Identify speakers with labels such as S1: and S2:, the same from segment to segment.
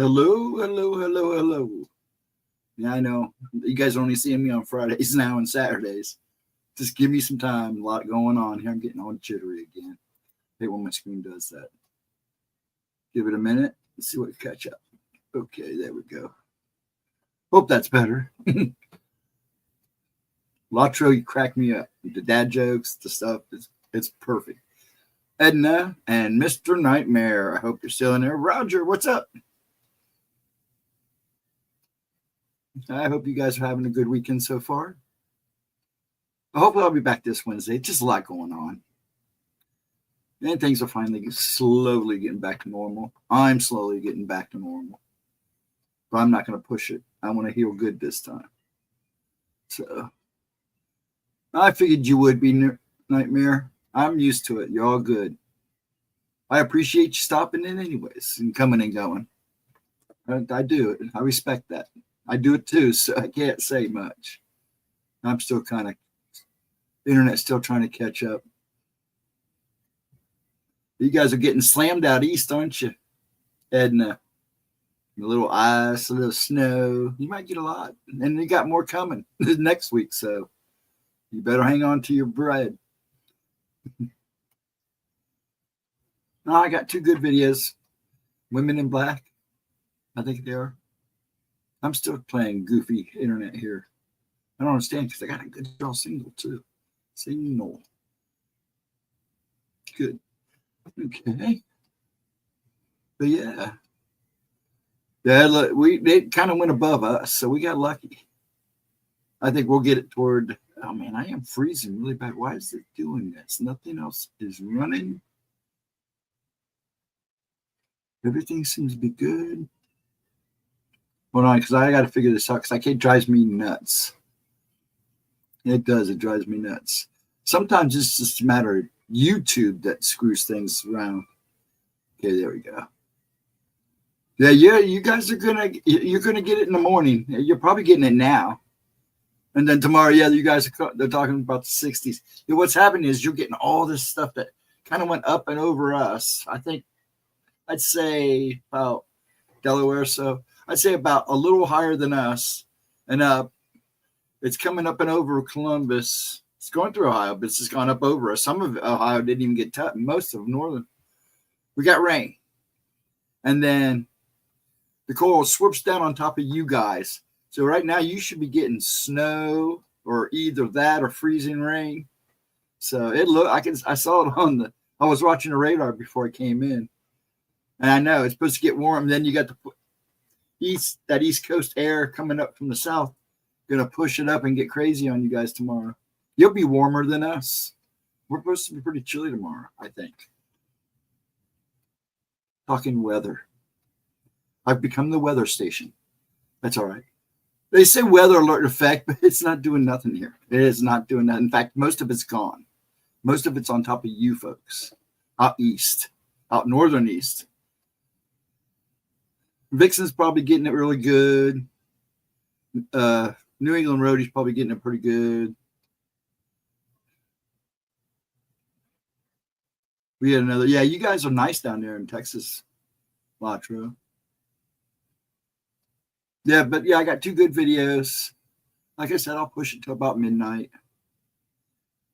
S1: Hello, hello, hello, hello. Yeah, I know. You guys are only seeing me on Fridays now and Saturdays. Just give me some time. A lot going on here. I'm getting all jittery again. I hate when my screen does that. Give it a minute. Let's see what catch up. Okay, there we go. Hope that's better. Latro, you crack me up. The dad jokes, the stuff, it's perfect. Edna and Mr. Nightmare. I hope you're still in there. Roger, what's up? I hope you guys are having a good weekend so far. Hopefully I'll be back this Wednesday. Just a lot going on. And things are finally slowly getting back to normal. I'm slowly getting back to normal. But I'm not going to push it. I want to heal good this time. So I figured you would be, Nightmare. I'm used to it. You're all good. I appreciate you stopping in anyways and coming and going. I do it. I respect that. I do it too, so I can't say much. I'm still kind of, the internet's still trying to catch up. You guys are getting slammed out east, aren't you, Edna? A little ice, a little snow. You might get a lot. And you got more coming next week, so you better hang on to your bread. No, I got 2 good videos. Women in Black, I think they are. I'm still playing goofy internet here. I don't understand because I got a good draw signal too. Signal. Good. Okay. But yeah. Yeah, look, they kind of went above us, so we got lucky. I think we'll get it toward, oh man, I am freezing really bad. Why is it doing this? Nothing else is running. Everything seems to be good. Hold on, because I got to figure this out, because it drives me nuts. It does. It drives me nuts. Sometimes it's just a matter of YouTube that screws things around. Okay, there we go. Yeah, you guys are you're gonna get it in the morning. You're probably getting it now, and then tomorrow, yeah, you guys they're talking about the 60s. Yeah, what's happening is you're getting all this stuff that kind of went up and over us. I think I'd say about Delaware, so I'd say about a little higher than us and up. It's coming up and over Columbus. It's going through Ohio, but it's just gone up over us. Some of Ohio didn't even get touched. Most of northern, we got rain, and then the cold swoops down on top of you guys. So right now you should be getting snow or either that or freezing rain. So it look I saw it on the. I was watching the radar before I came in, and I know it's supposed to get warm. Then you got the East Coast air coming up from the south, gonna push it up and get crazy on you guys tomorrow. You'll be warmer than us. We're supposed to be pretty chilly tomorrow, I think. Talking weather. I've become the weather station. That's all right. They say weather alert effect, but it's not doing nothing here. It is not doing that. In fact, most of it's gone. Most of it's on top of you folks. Out east. Out northern east. Vixen's probably getting it really good. New England Roadie's probably getting it pretty good. We had another. Yeah, you guys are nice down there in Texas, Latro. Yeah, but yeah, I got 2 good videos. Like I said, I'll push it to about midnight.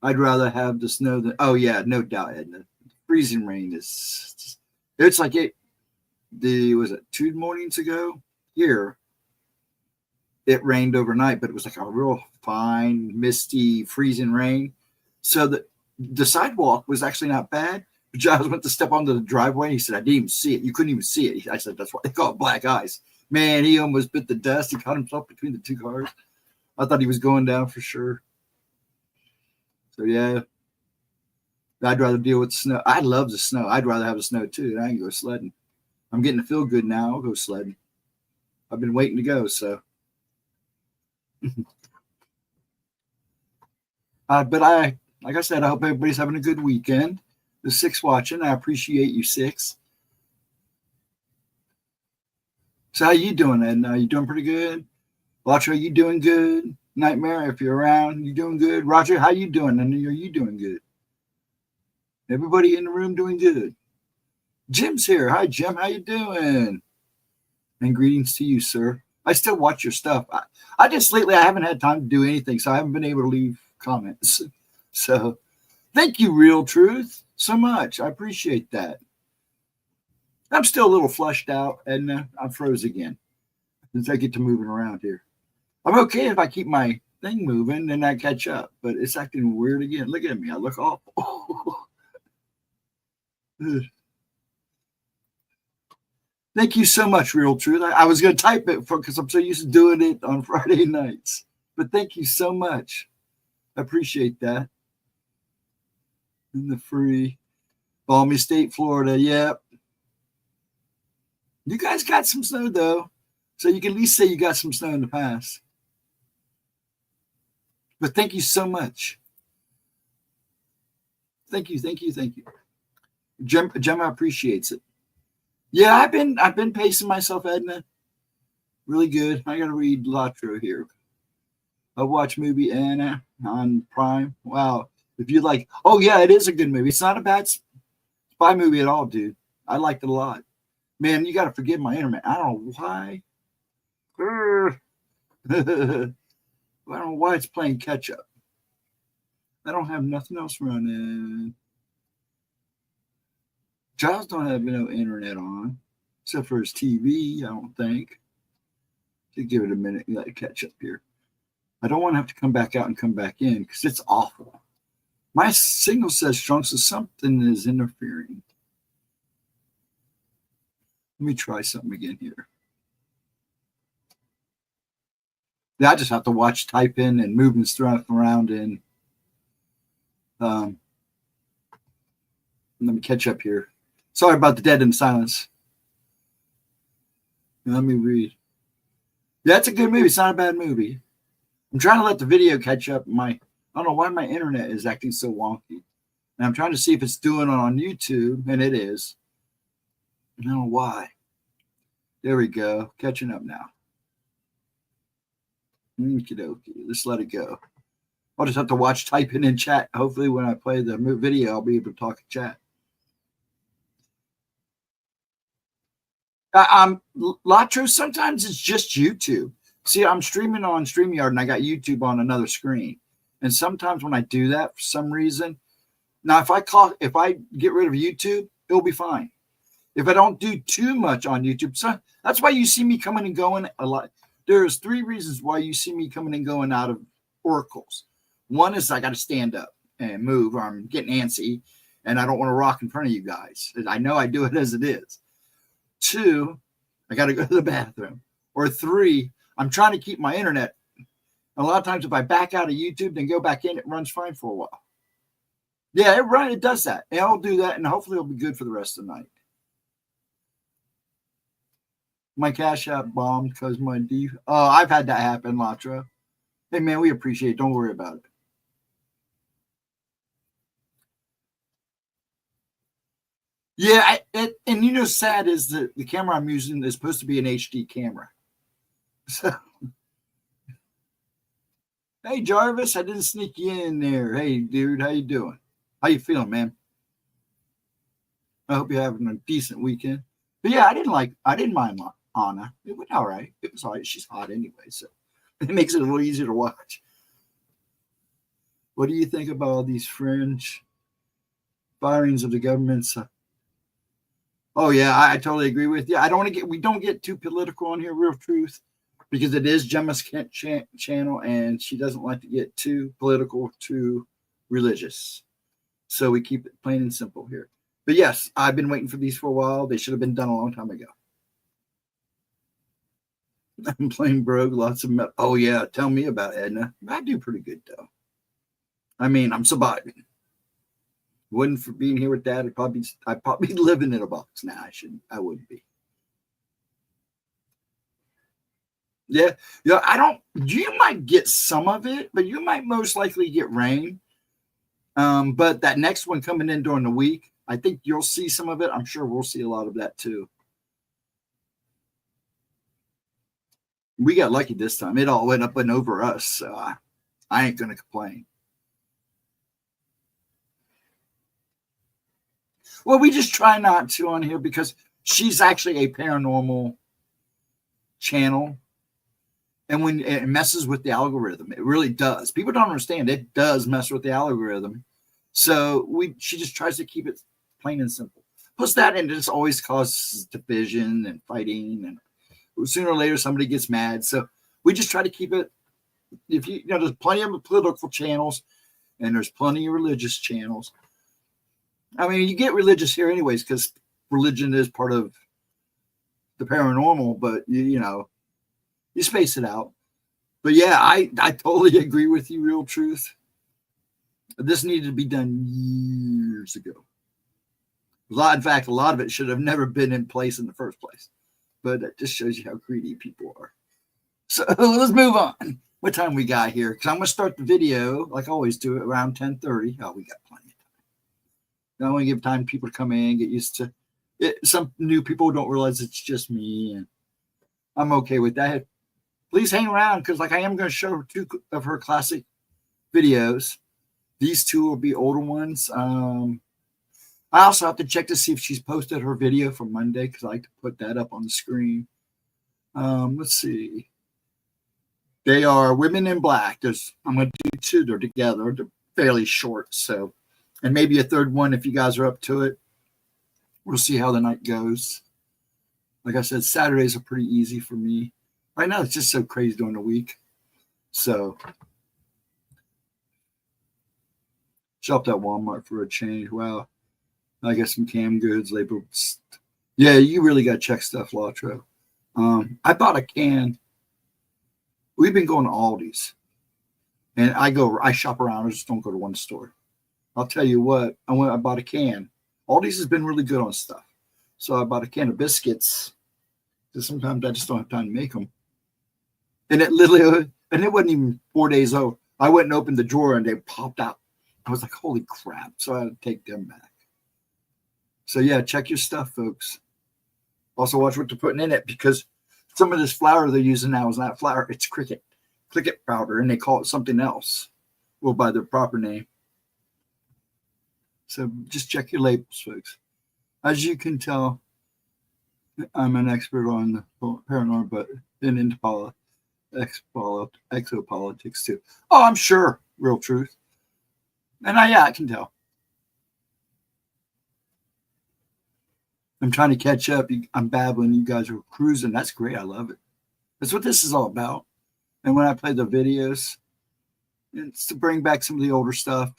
S1: I'd rather have the snow than. Oh yeah, no doubt, Edna. Freezing rain is. It's like it. Was it 2 mornings ago here? It rained overnight, but it was like a real fine, misty, freezing rain. So the sidewalk was actually not bad. Giles went to step onto the driveway. And he said, "I didn't even see it. You couldn't even see it." I said, "That's what they call it, black eyes." Man, he almost bit the dust. He caught himself between the 2 cars. I thought he was going down for sure. So yeah, I'd rather deal with snow. I love the snow. I'd rather have the snow too. I can go sledding. I'm getting to feel good now. I'll go sledding. I've been waiting to go. So. But like I said, I hope everybody's having a good weekend. The 6 watching, I appreciate you 6. So how you doing, Edna? You doing pretty good? Roger, you doing good? Nightmare, if you're around, you doing good? Roger, how you doing? And are you doing good? Everybody in the room doing good. Jim's here. Hi, Jim. How you doing? And greetings to you, sir. I still watch your stuff. I just lately I haven't had time to do anything, so I haven't been able to leave comments. So thank you, Real Truth, so much. I appreciate that. I'm still a little flushed out, and I froze again since I get to moving around here. I'm okay if I keep my thing moving and I catch up, but it's acting weird again. Look at me. I look awful. Thank you so much, Real Truth. I was going to type it because I'm so used to doing it on Friday nights. But thank you so much. I appreciate that. In the free balmy state, Florida. Yep. You guys got some snow, though. So you can at least say you got some snow in the past. But thank you so much. Thank you. Gemma appreciates it. Yeah, I've been pacing myself, Edna. Really good. I gotta read Latro here. I watch movie Anna on Prime. Wow. If you like, oh yeah, it is a good movie. It's not a bad spy movie at all, dude. I liked it a lot. Man, you gotta forgive my internet. I don't know why. I don't know why it's playing catch up. I don't have nothing else running. Giles don't have no internet on, except for his TV, I don't think. To give it a minute and let it catch up here. I don't want to have to come back out and come back in because it's awful. My signal says strong, so something is interfering. Let me try something again here. Yeah, I just have to watch type in and movements thrown around in. Let me catch up here. Sorry about the dead in silence. Let me read. Yeah, it's a good movie. It's not a bad movie. I'm trying to let the video catch up. I don't know why my internet is acting so wonky. And I'm trying to see if it's doing it on YouTube, and it is. I don't know why. There we go. Catching up now. Okie dokie. Let's let it go. I'll just have to watch typing in chat. Hopefully when I play the video, I'll be able to talk in chat. Latro, sometimes it's just YouTube. See, I'm streaming on StreamYard and I got YouTube on another screen. And sometimes when I do that for some reason, now if I get rid of YouTube, it'll be fine. If I don't do too much on YouTube, so that's why you see me coming and going a lot. There's 3 reasons why you see me coming and going out of oracles. One is I got to stand up and move, or I'm getting antsy, and I don't want to rock in front of you guys. I know I do it as it is. 2, I got to go to the bathroom. Or 3, I'm trying to keep my internet. A lot of times if I back out of YouTube and go back in, it runs fine for a while. Yeah, it does that. And I'll do that, and hopefully it'll be good for the rest of the night. My Cash App bombed because my I've had that happen, Latra. Hey, man, we appreciate it. Don't worry about it. Yeah, and you know, sad is that the camera I'm using is supposed to be an HD camera. So, hey, Jarvis, I didn't sneak you in there. Hey, dude, how you doing? How you feeling, man? I hope you're having a decent weekend. But yeah, I didn't mind Anna. It went all right. It was all right. She's hot anyway, so it makes it a little easier to watch. What do you think about all these fringe firings of the government's? Oh yeah, I totally agree with you. We don't get too political on here, Real Truth, because it is Gemma's channel, and she doesn't like to get too political, too religious. So we keep it plain and simple here. But yes, I've been waiting for these for a while. They should have been done a long time ago. I'm playing Brogue, lots of metal. Oh yeah, tell me about it, Edna. I do pretty good though. I mean, I'm surviving. Wouldn't for being here with Dad, I'd probably be living in a box. Nah, I wouldn't be. Yeah. You might get some of it, but you might most likely get rain. But that next one coming in during the week, I think you'll see some of it. I'm sure we'll see a lot of that too. We got lucky this time. It all went up and over us, so I ain't gonna complain. Well, we just try not to on here because she's actually a paranormal channel. And when it messes with the algorithm, it really does. People don't understand it does mess with the algorithm. So she just tries to keep it plain and simple. Plus that, and it just always causes division and fighting, and sooner or later somebody gets mad. So we just try to keep it. If you know, there's plenty of political channels, and there's plenty of religious channels. I mean, you get religious here anyways, because religion is part of the paranormal. But you know, you space it out. But yeah, I totally agree with you, Real Truth. This needed to be done years ago. In fact, a lot of it should have never been in place in the first place. But it just shows you how greedy people are. So let's move on. What time we got here? Because I'm going to start the video, like I always do, around 10:30. Oh, we got plenty of time. I want to give time for people to come in, get used to it. Some new people don't realize it's just me, and I'm okay with that. Please hang around, because like I am going to show 2 of her classic videos. These 2 will be older ones. I also have to check to see if she's posted her video for Monday, because I like to put that up on the screen. Let's see. They are Women in Black. I'm going to do 2. They're together. They're fairly short. So, and maybe a third one if you guys are up to it. We'll see how the night goes. Like I said, Saturdays are pretty easy for me. Right now, it's just so crazy during the week. So, shopped at Walmart for a change. Wow. I got some cam goods, labels. Yeah, you really got to check stuff, Latro. I bought a can. We've been going to Aldi's. And I shop around. I just don't go to one store. I'll tell you what, I bought a can. Aldi's has been really good on stuff. So I bought a can of biscuits. Because sometimes I just don't have time to make them. And it wasn't even 4 days old. I went and opened the drawer and they popped out. I was like, holy crap. So I had to take them back. So yeah, check your stuff, folks. Also watch what they're putting in it, because some of this flour they're using now is not flour. It's cricket powder, and they call it something else. Well, by their proper name. So just check your labels, folks. As you can tell, I'm an expert on the paranormal, but into exopolitics too. Oh, I'm sure, Real Truth. And I can tell. I'm trying to catch up. I'm babbling. You guys are cruising. That's great. I love it. That's what this is all about. And when I play the videos, it's to bring back some of the older stuff.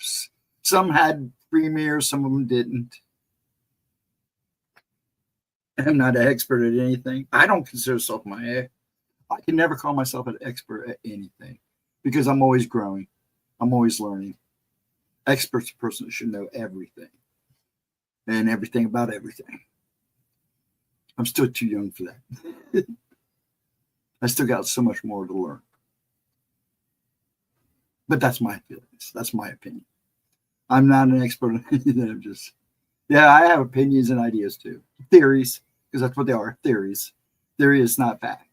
S1: Some had premieres, some of them didn't. I'm not an expert at anything. I don't consider myself I can never call myself an expert at anything, because I'm always growing. I'm always learning. Expert's a person that should know everything and everything about everything. I'm still too young for that. I still got so much more to learn. But that's my feelings. That's my opinion. I'm not an expert on anything. I have opinions and ideas too. Theories, because that's what they are, theories. Theory is not fact.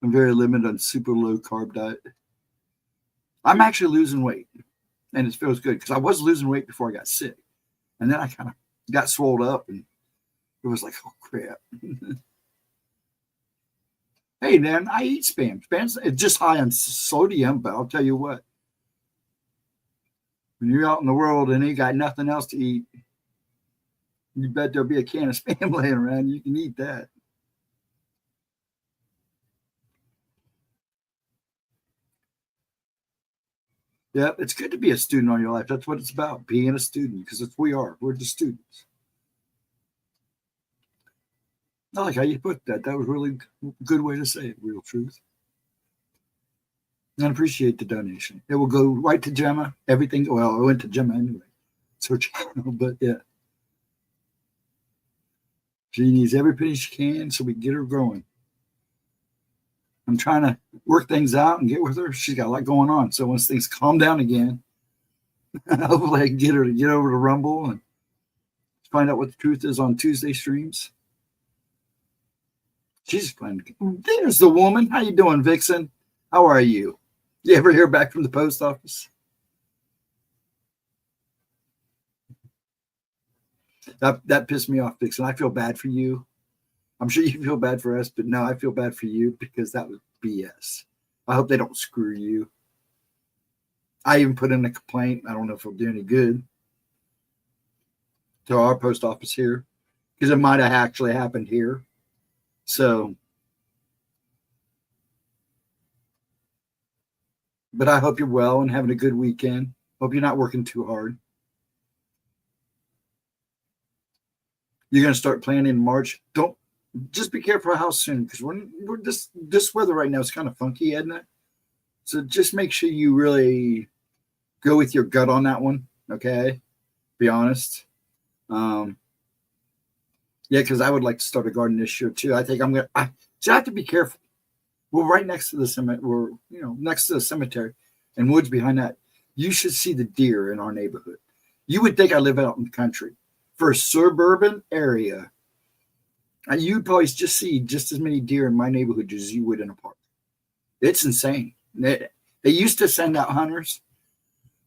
S1: I'm very limited on super low carb diet. I'm actually losing weight. And it feels good, because I was losing weight before I got sick. And then I kind of got swelled up, and it was like, oh, crap. Hey, man, I eat Spam. Spam's just high on sodium, but I'll tell you what. When you're out in the world and you got nothing else to eat, you bet there'll be a can of Spam laying around. You can eat that. Yeah, it's good to be a student all your life. That's what it's about, being a student, because it's we are. We're the students. I like how you put that. That was really a good way to say it, Real Truth. And I appreciate the donation. It will go right to Gemma. Everything, well, it went to Gemma anyway. It's her channel, but yeah. She needs every penny she can so we can get her growing. I'm trying to work things out and get with her. She's got a lot going on. So once things calm down again, hopefully I can get her to get over to Rumble and find out what the truth is on Tuesday streams. She's fine. There's the woman. How you doing, Vixen? How are you? You ever hear back from the post office? That pissed me off, Vixen. I feel bad for you. I'm sure you feel bad for us, but no, I feel bad for you because that was BS. I hope they don't screw you. I even put in a complaint. I don't know if it'll do any good to our post office here because it might have actually happened here. So, but I hope you're well and having a good weekend. Hope you're not working too hard. You're going to start planning in March. Don't just be careful how soon because we're this weather right now is kind of funky, isn't it? So just make sure you really go with your gut on that one. Okay, be honest. Yeah, because I would like to start a garden this year too. I think I'm gonna. I have to be careful. We're right next to the cemetery. We're next to the cemetery, and woods behind that. You should see the deer in our neighborhood. You would think I live out in the country. For a suburban area, you'd probably just see just as many deer in my neighborhood as you would in a park. It's insane. They used to send out hunters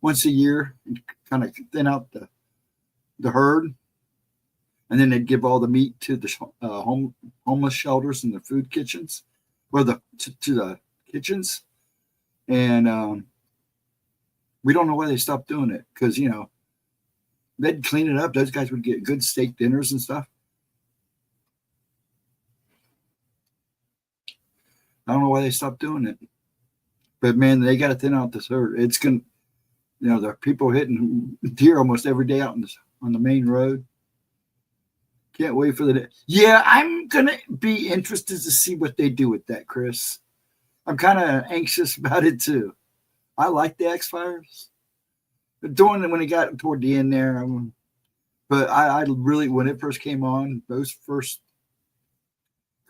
S1: once a year and kind of thin out the herd, and then they'd give all the meat to the homeless shelters and the food kitchens, or to the kitchens. And we don't know why they stopped doing it because they'd clean it up. Those guys would get good steak dinners and stuff. I don't know why they stopped doing it. But man, they got to thin out this herd. It's going to, there are people hitting deer almost every day out on the main road. Can't wait for the day. Yeah, I'm going to be interested to see what they do with that, Chris. I'm kind of anxious about it too. I like the X-Files. Doing when it got toward the end there, but I really, when it first came on, those first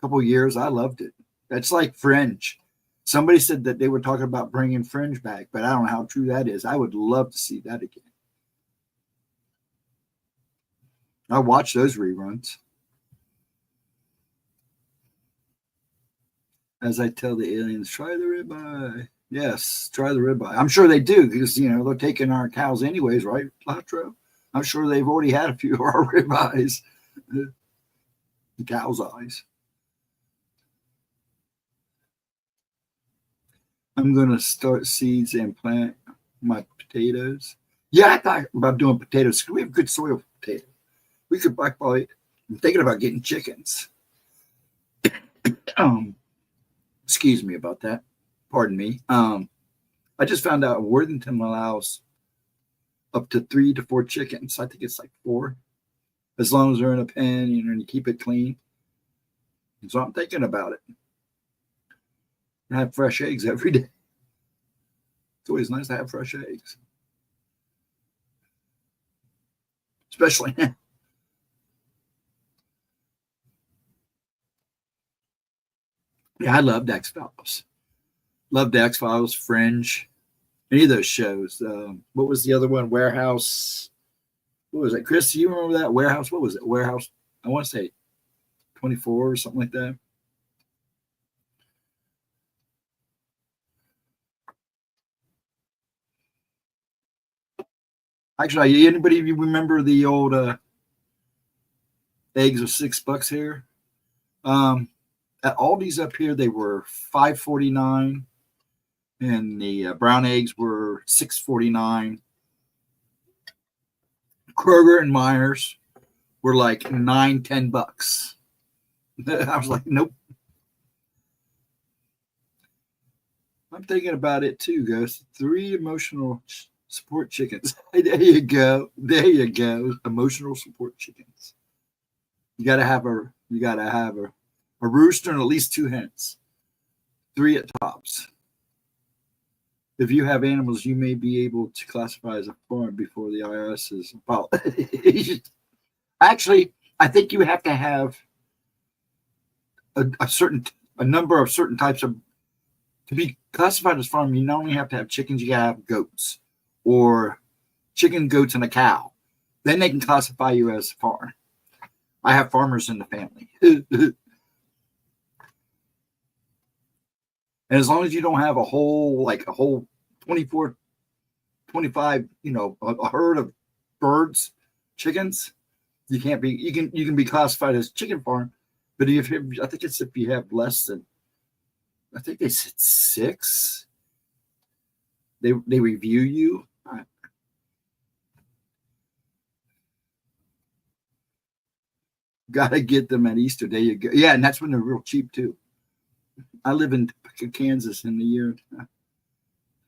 S1: couple of years, I loved it. That's like Fringe. Somebody said that they were talking about bringing Fringe back, but I don't know how true that is. I would love to see that again. I watch those reruns. As I tell the aliens, try the ribeye. Yes, try the ribeye. I'm sure they do because, they're taking our cows anyways, right, Platro? I'm sure they've already had a few of our ribeyes. The cow's eyes. I'm going to start seeds and plant my potatoes. Yeah, I thought about doing potatoes. We have good soil for potatoes. We could probably, I'm thinking about getting chickens. Excuse me about that. Pardon me. I just found out Worthington allows up to 3 to 4 chickens. I think it's like 4, as long as they're in a pen, and you keep it clean. So I'm thinking about it. I have fresh eggs every day. It's always nice to have fresh eggs, especially now. Yeah, I loved X-Files. Loved X-Files, Fringe, any of those shows. What was the other one? Warehouse. What was it? Chris, do you remember that? Warehouse. What was it? Warehouse. I want to say 24 or something like that. Actually, anybody remember the old eggs of $6 here? At Aldi's up here, they were $5.49, and the brown eggs were $6.49. Kroger and Myers were like $9-10. I was like, nope. I'm thinking about it too, Ghost. 3 emotional support chickens. There you go. There you go. Emotional support chickens. You gotta have a rooster and at least 2 hens. 3 at tops. If you have animals, you may be able to classify as a farm before the IRS is about. Actually, I think you have to have a number of certain types of, to be classified as farm. You not only have to have chickens, you gotta have goats, or chicken, goats, and a cow. Then they can classify you as a farm. I have farmers in the family. And as long as you don't have a whole 24, 25, a herd of birds, chickens, You can't be. You can be classified as chicken farm, but if I think it's if you have less than, I think they said 6. They review you. Gotta get them at Easter. There you go. Yeah, and that's when they're real cheap too. I live in Kansas in the year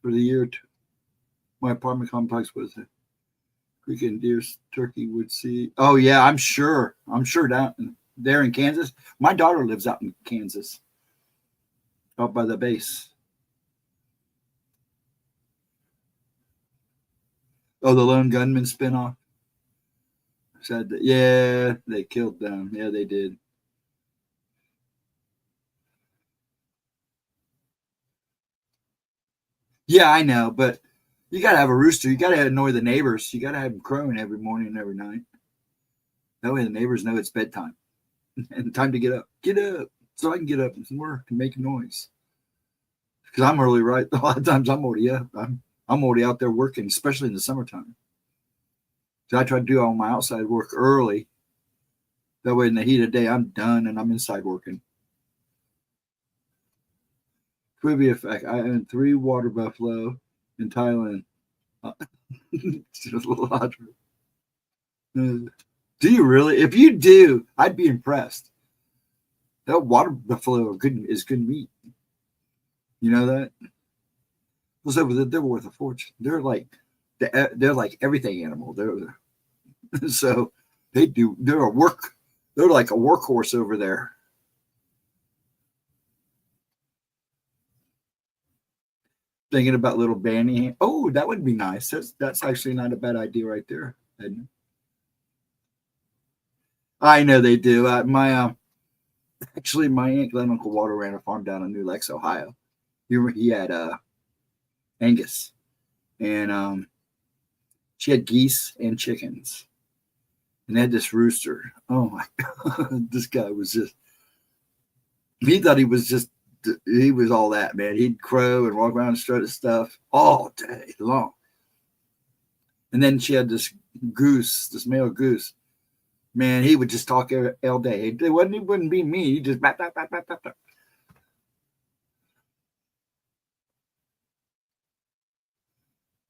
S1: for the year. My apartment complex was a Creek and Deer Turkey would see. Oh yeah, I'm sure. Down there in Kansas. My daughter lives out in Kansas, out by the base. Oh, the Lone Gunman spinoff. Said that, yeah, they killed them. Yeah, they did. Yeah, I know, but you got to have a rooster. You got to annoy the neighbors. You got to have them crowing every morning and every night. That way the neighbors know it's bedtime and time to get up. Get up, so I can get up and work and make a noise. Because I'm early, right? A lot of times I'm already up. I'm already out there working, especially in the summertime. So I try to do all my outside work early. That way, in the heat of the day, I'm done and I'm inside working. Trivia fact: I own 3 water buffalo in Thailand. Do you really? If you do, I'd be impressed. That water buffalo is good meat. You know that? What's over there? They're worth a fortune. They're like everything animal. They're so they do. They're like a workhorse over there. Thinking about little Banny. Oh, that would be nice. That's actually not a bad idea right there. I know they do. Actually, my aunt Glenn Uncle Walter ran a farm down in New Lex, Ohio. He had Angus, and she had geese and chickens, and they had this rooster. Oh my god, this guy was just. He thought he was just. He was all that, man. He'd crow and walk around and strut his stuff all day long. And then she had this male goose. Man, he would just talk all day. He wouldn't be me. He just bap, bap, bap, bap, bap, bap.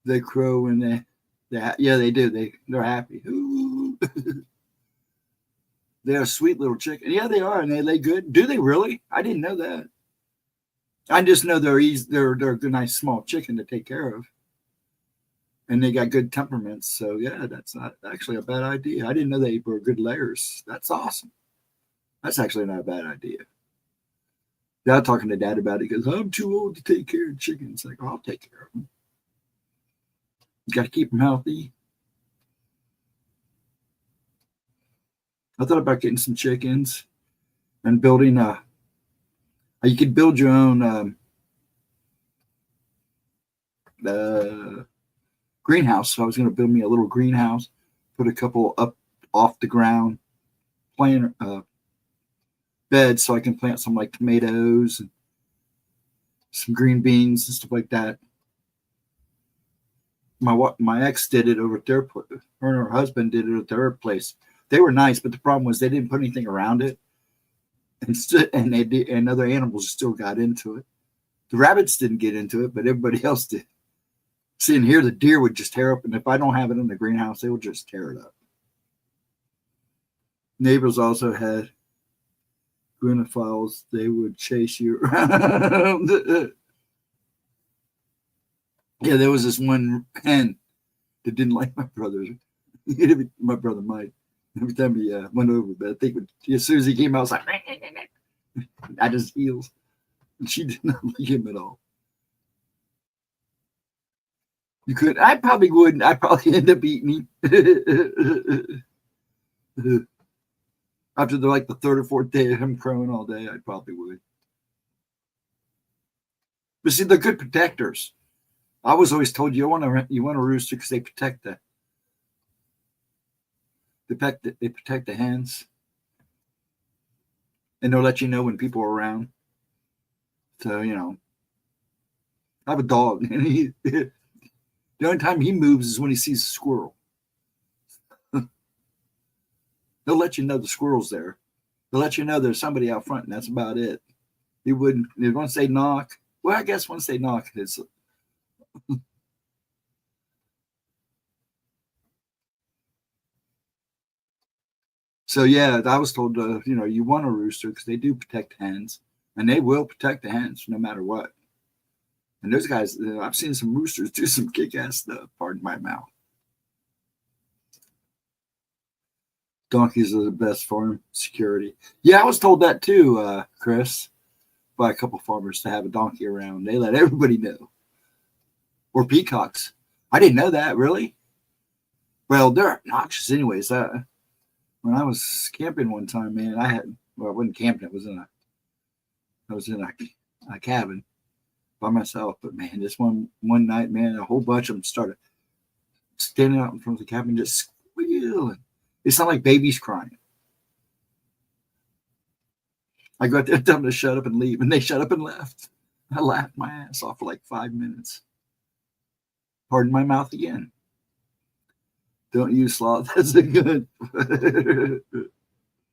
S1: They crow and they do. They're happy. They're a sweet little chicken. Yeah, they are, and they lay good. Do they really? I didn't know that. I just know they're easy. They're a good, nice small chicken to take care of, and they got good temperaments. So yeah, that's not actually a bad idea. I didn't know they were good layers. That's awesome. That's actually not a bad idea. Yeah, I'm talking to Dad about it because I'm too old to take care of chickens. Like, oh, I'll take care of them. You got to keep them healthy. I thought about getting some chickens and building you could build your own greenhouse. So I was going to build me a little greenhouse, put a couple up off the ground plant beds so I can plant some like tomatoes and some green beans and stuff like that. My ex did it over at their place. Her and her husband did it at their place. They were nice, but the problem was they didn't put anything around it. And other animals still got into it. The rabbits didn't get into it, but everybody else did. See, and here the deer would just tear up, and if I don't have it in the greenhouse, they will just tear it up. Neighbors also had greenophiles. They would chase you around. Yeah, there was this one hen that didn't like my brother. My brother Mike. Every time he went over, but I think as soon as he came out, I was like, at his heels. And she did not like him at all. You could. I probably wouldn't. I'd probably end up eating him. After the third or fourth day of him crowing all day, I probably would. But see, they're good protectors. I was always told you want a rooster because they protect they protect the hens, and they'll let you know when people are around. So I have a dog, and the only time he moves is when he sees a squirrel. They'll let you know the squirrel's there. They'll let you know there's somebody out front, and that's about it. You wouldn't, once they knock, well, I guess once they knock, it's. So, yeah, I was told, you want a rooster because they do protect hens, and they will protect the hens no matter what. And those guys, I've seen some roosters do some kick-ass stuff, pardon my mouth. Donkeys are the best farm security. Yeah, I was told that too, Chris, by a couple farmers to have a donkey around. They let everybody know. Or peacocks. I didn't know that, really. Well, they're obnoxious anyways. When I was camping one time, man, I wasn't camping. I was in a cabin by myself. But, man, this one night, man, a whole bunch of them started standing out in front of the cabin just squealing. It sounded like babies crying. I go out there, tell them to shut up and leave, and they shut up and left. I laughed my ass off for like 5 minutes. Pardon my mouth again. Don't use sloth. That's a good.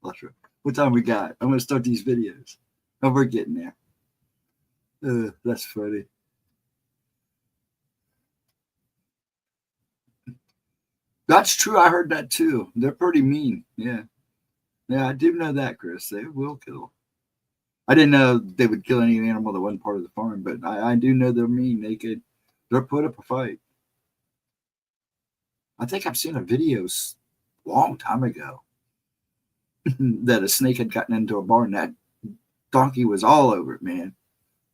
S1: What time we got? I'm going to start these videos. Oh, we're getting there. That's funny. That's true. I heard that too. They're pretty mean. Yeah. Yeah, I do know that, Chris. They will kill. I didn't know they would kill any animal that wasn't part of the farm, but I do know they're mean. They'll put up a fight. I think I've seen a video a long time ago that a snake had gotten into a barn. That donkey was all over it, man.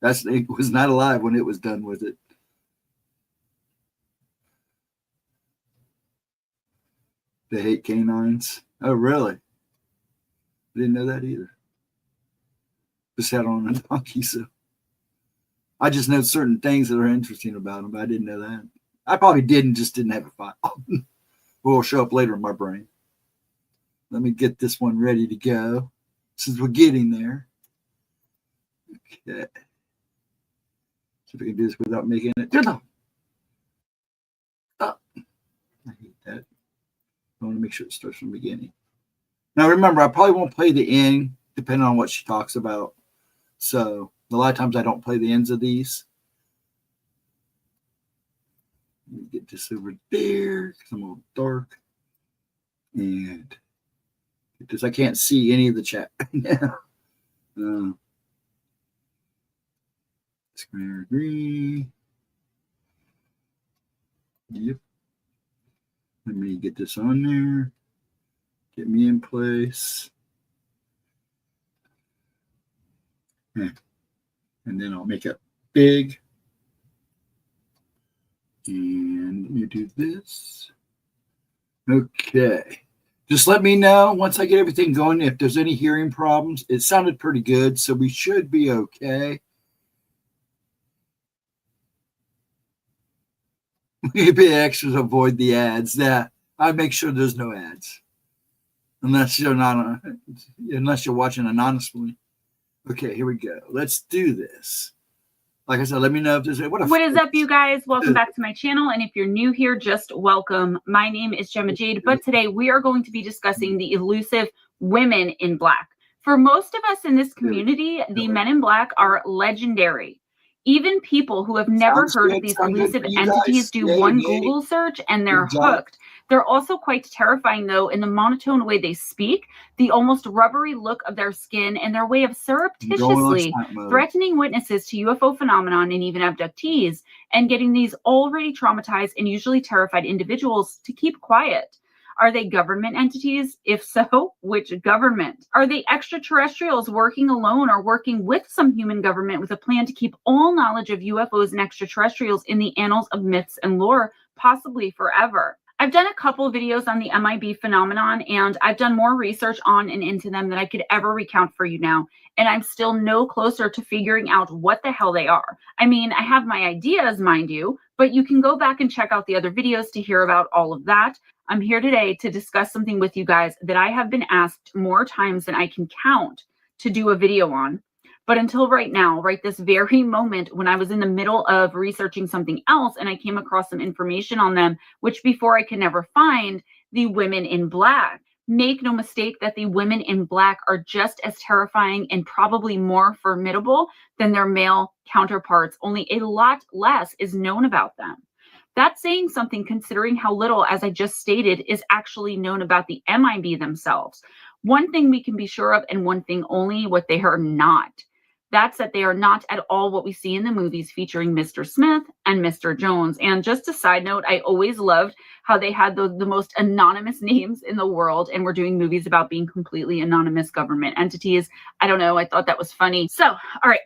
S1: That snake was not alive when it was done with it. They hate canines. Oh, really? I didn't know that either. Just had on a donkey, so I just know certain things that are interesting about them, but I didn't know that. I probably just didn't have a file. Will show up later in my brain. Let me get this one ready to go since we're getting there. Okay. See if I can do this without making it. Oh, I hate that. I want to make sure it starts from the beginning. Now, remember, I probably won't play the end depending on what she talks about. So, a lot of times I don't play the ends of these. Let me get this over there because I'm a little dark. And because I can't see any of the chat now. Square green. Yep. Let me get this on there. Get me in place. And then I'll make it big. And you do this. Okay. Just let me know once I get everything going if there's any hearing problems. It sounded pretty good, so we should be okay. Maybe extras avoid the ads. Yeah, I make sure there's no ads. Unless you're watching anonymously. Okay, here we go. Let's do this. Like I said, let me know if there's
S2: what is up, you guys? Welcome back to my channel. And if you're new here, just welcome. My name is Gemma Jade, but today we are going to be discussing the elusive women in black. For most of us in this community, the men in black are legendary. Even people who have never heard of these elusive entities do one Google search and they're hooked. They're also quite terrifying, though, in the monotone way they speak, the almost rubbery look of their skin, and their way of surreptitiously threatening witnesses to UFO phenomenon and even abductees, and getting these already traumatized and usually terrified individuals to keep quiet. Are they government entities? If so, which government? Are they extraterrestrials working alone or working with some human government with a plan to keep all knowledge of UFOs and extraterrestrials in the annals of myths and lore, possibly forever? I've done a couple videos on the MIB phenomenon, and I've done more research on and into them than I could ever recount for you now. And I'm still no closer to figuring out what the hell they are. I mean, I have my ideas, mind you, but you can go back and check out the other videos to hear about all of that. I'm here today to discuss something with you guys that I have been asked more times than I can count to do a video on. But until right now, right this very moment, when I was in the middle of researching something else and I came across some information on them, which before I could never find, the women in black. Make no mistake that the women in black are just as terrifying and probably more formidable than their male counterparts, only a lot less is known about them. That's saying something considering how little, as I just stated, is actually known about the MIB themselves. One thing we can be sure of, and one thing only, what they are not. That's that they are not at all what we see in the movies featuring Mr. Smith and Mr. Jones. And just a side note, I always loved how they had the most anonymous names in the world and were doing movies about being completely anonymous government entities. I don't know. I thought that was funny. So, all right.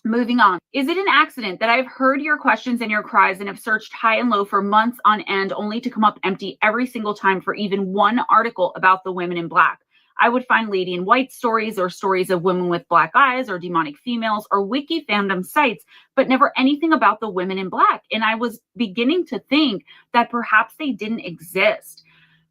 S2: Moving on. Is it an accident that I've heard your questions and your cries and have searched high and low for months on end only to come up empty every single time for even one article about the women in black? I would find lady in white stories or stories of women with black eyes or demonic females or wiki fandom sites, but never anything about the women in black. And I was beginning to think that perhaps they didn't exist.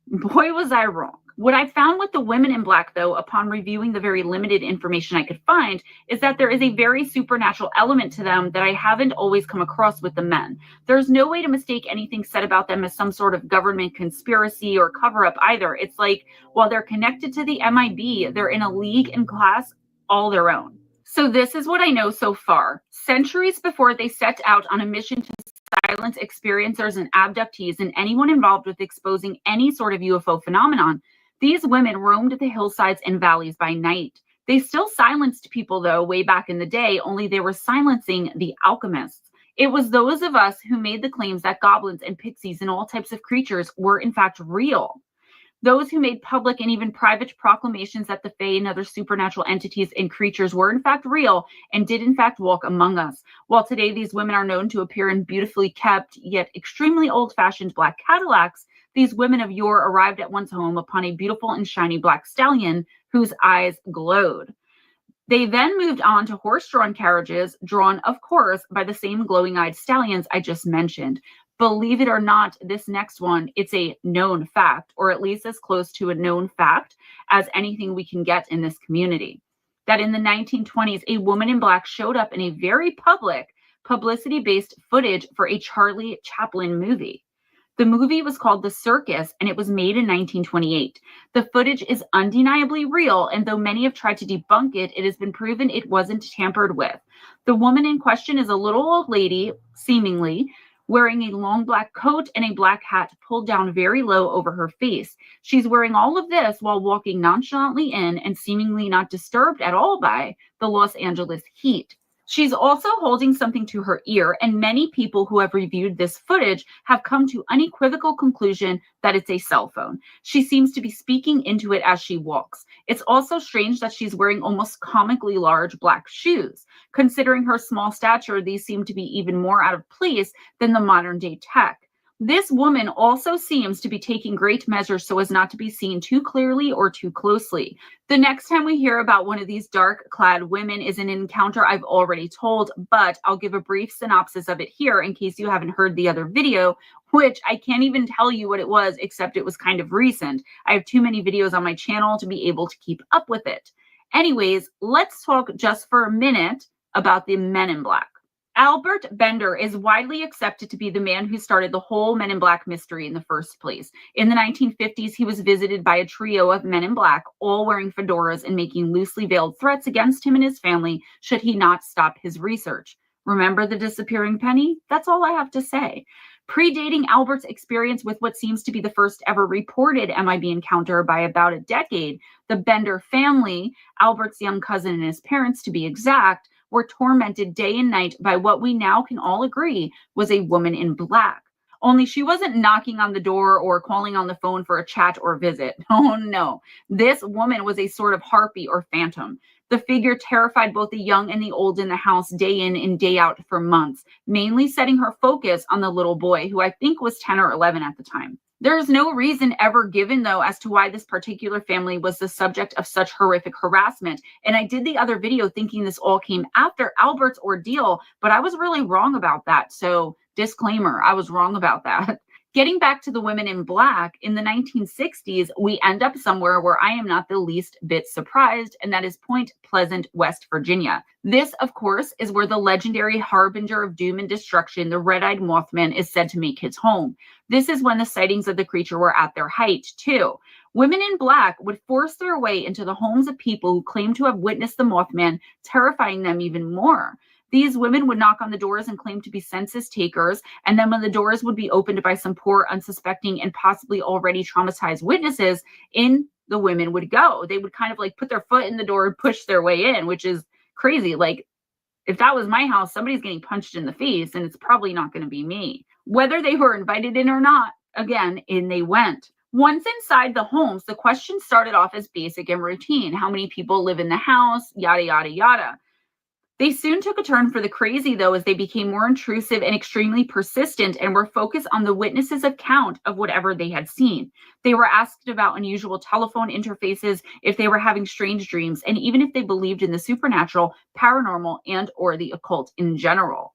S2: Boy, was I wrong. What I found with the women in black, though, upon reviewing the very limited information I could find, is that there is a very supernatural element to them that I haven't always come across with the men. There's no way to mistake anything said about them as some sort of government conspiracy or cover-up either. It's like, while they're connected to the MIB, they're in a league and class all their own. So this is what I know so far. Centuries before they set out on a mission to silence experiencers and abductees and anyone involved with exposing any sort of UFO phenomenon, these women roamed the hillsides and valleys by night. They still silenced people, though, way back in the day, only they were silencing the alchemists. It was those of us who made the claims that goblins and pixies and all types of creatures were in fact real. Those who made public and even private proclamations that the Fae and other supernatural entities and creatures were in fact real and did in fact walk among us. While today these women are known to appear in beautifully kept yet extremely old-fashioned black Cadillacs, these women of yore arrived at one's home upon a beautiful and shiny black stallion whose eyes glowed. They then moved on to horse-drawn carriages, drawn, of course, by the same glowing-eyed stallions I just mentioned. Believe it or not, this next one, it's a known fact, or at least as close to a known fact as anything we can get in this community, that in the 1920s, a woman in black showed up in a very public, publicity-based footage for a Charlie Chaplin movie. The movie was called The Circus, and it was made in 1928. The footage is undeniably real, and though many have tried to debunk it, it has been proven it wasn't tampered with. The woman in question is a little old lady, seemingly, wearing a long black coat and a black hat pulled down very low over her face. She's wearing all of this while walking nonchalantly in and seemingly not disturbed at all by the Los Angeles heat. She's also holding something to her ear, and many people who have reviewed this footage have come to unequivocal conclusion that it's a cell phone. She seems to be speaking into it as she walks. It's also strange that she's wearing almost comically large black shoes. Considering her small stature, these seem to be even more out of place than the modern day tech. This woman also seems to be taking great measures so as not to be seen too clearly or too closely. The next time we hear about one of these dark-clad women is an encounter I've already told, but I'll give a brief synopsis of it here in case you haven't heard the other video, which I can't even tell you what it was, except it was kind of recent. I have too many videos on my channel to be able to keep up with it. Anyways, let's talk just for a minute about the Men in Black. Albert Bender is widely accepted to be the man who started the whole Men in Black mystery in the first place. In the 1950s, he was visited by a trio of men in black, all wearing fedoras and making loosely veiled threats against him and his family should he not stop his research. Remember the disappearing penny? That's all I have to say. Predating Albert's experience with what seems to be the first ever reported MIB encounter by about a decade, the Bender family, Albert's young cousin and his parents to be exact, were tormented day and night by what we now can all agree was a woman in black. Only she wasn't knocking on the door or calling on the phone for a chat or visit. Oh no, this woman was a sort of harpy or phantom. The figure terrified both the young and the old in the house day in and day out for months, mainly setting her focus on the little boy, who I think was 10 or 11 at the time. There is no reason ever given, though, as to why this particular family was the subject of such horrific harassment. And I did the other video thinking this all came after Albert's ordeal, but I was really wrong about that. So disclaimer, I was wrong about that. Getting back to the women in black, in the 1960s, we end up somewhere where I am not the least bit surprised, and that is Point Pleasant, West Virginia. This, of course, is where the legendary harbinger of doom and destruction, the red-eyed Mothman, is said to make his home. This is when the sightings of the creature were at their height, too. Women in black would force their way into the homes of people who claimed to have witnessed the Mothman, terrifying them even more. These women would knock on the doors and claim to be census takers, and then when the doors would be opened by some poor, unsuspecting, and possibly already traumatized witnesses, in the women would go. They would kind of like put their foot in the door and push their way in, which is crazy. Like, if that was my house, somebody's getting punched in the face, and it's probably not going to be me. Whether they were invited in or not, again, in they went. Once inside the homes, the questions started off as basic and routine. How many people live in the house? Yada, yada, yada. They soon took a turn for the crazy, though, as they became more intrusive and extremely persistent and were focused on the witnesses' account of whatever they had seen. They were asked about unusual telephone interfaces, if they were having strange dreams, and even if they believed in the supernatural, paranormal, and or the occult in general.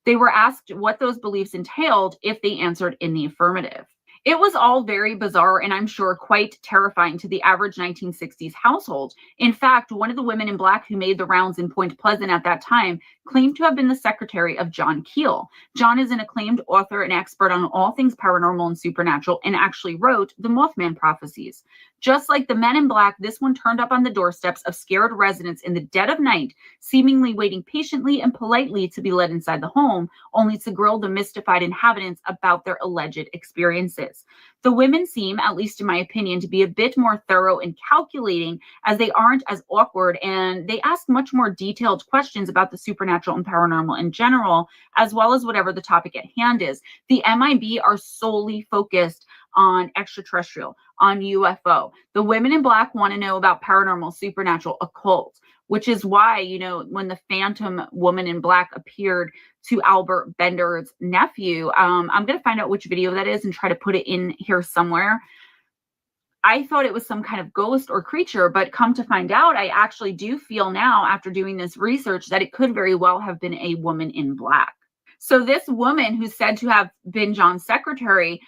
S2: They were asked what those beliefs entailed if they answered in the affirmative. It was all very bizarre and I'm sure quite terrifying to the average 1960s household. In fact, one of the women in black who made the rounds in Point Pleasant at that time claimed to have been the secretary of John Keel. John is an acclaimed author and expert on all things paranormal and supernatural and actually wrote the Mothman prophecies. Just like the men in black, this one turned up on the doorsteps of scared residents in the dead of night, seemingly waiting patiently and politely to be let inside the home, only to grill the mystified inhabitants about their alleged experiences. The women seem, at least in my opinion, to be a bit more thorough and calculating, as they aren't as awkward and they ask much more detailed questions about the supernatural and paranormal in general, as well as whatever the topic at hand is. The MIB are solely focused on extraterrestrial, on UFO. The women in black want to know about paranormal, supernatural, occult, which is why, you know, when the phantom woman in black appeared to Albert Bender's nephew, I'm going to find out which video that is and try to put it in here somewhere. I thought it was some kind of ghost or creature, but come to find out, I actually do feel now, after doing this research, that it could very well have been a woman in black. So this woman who's said to have been John's secretary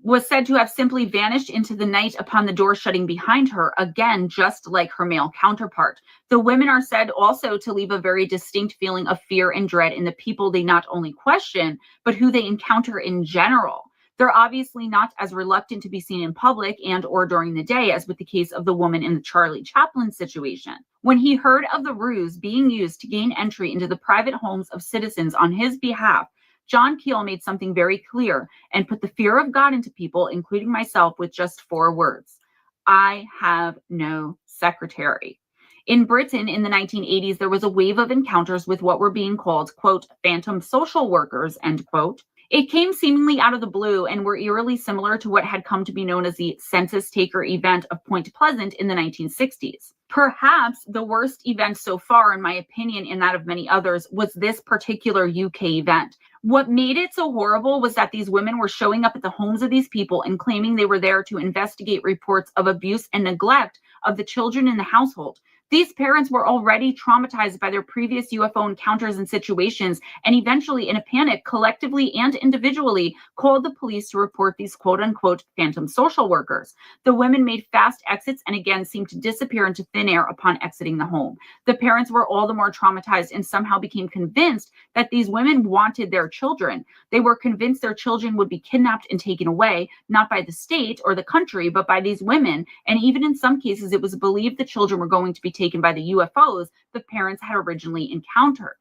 S2: was said to have simply vanished into the night upon the door shutting behind her, again, just like her male counterpart. The women are said also to leave a very distinct feeling of fear and dread in the people they not only question, but who they encounter in general. They're obviously not as reluctant to be seen in public and or during the day as with the case of the woman in the Charlie Chaplin situation. When he heard of the ruse being used to gain entry into the private homes of citizens on his behalf, John Keel made something very clear and put the fear of God into people, including myself, with just 4 words: I have no secretary. In Britain in the 1980s, there was a wave of encounters with what were being called, quote, phantom social workers, end quote. It came seemingly out of the blue and were eerily similar to what had come to be known as the census taker event of Point Pleasant in the 1960s. Perhaps the worst event so far, in my opinion, and that of many others, was this particular UK event. What made it so horrible was that these women were showing up at the homes of these people and claiming they were there to investigate reports of abuse and neglect of the children in the household. These parents were already traumatized by their previous UFO encounters and situations, and eventually, in a panic, collectively and individually, called the police to report these quote-unquote phantom social workers. The women made fast exits and again seemed to disappear into thin air upon exiting the home. The parents were all the more traumatized and somehow became convinced that these women wanted their children. They were convinced their children would be kidnapped and taken away, not by the state or the country, but by these women, and even in some cases, it was believed the children were going to be taken by the UFOs the parents had originally encountered.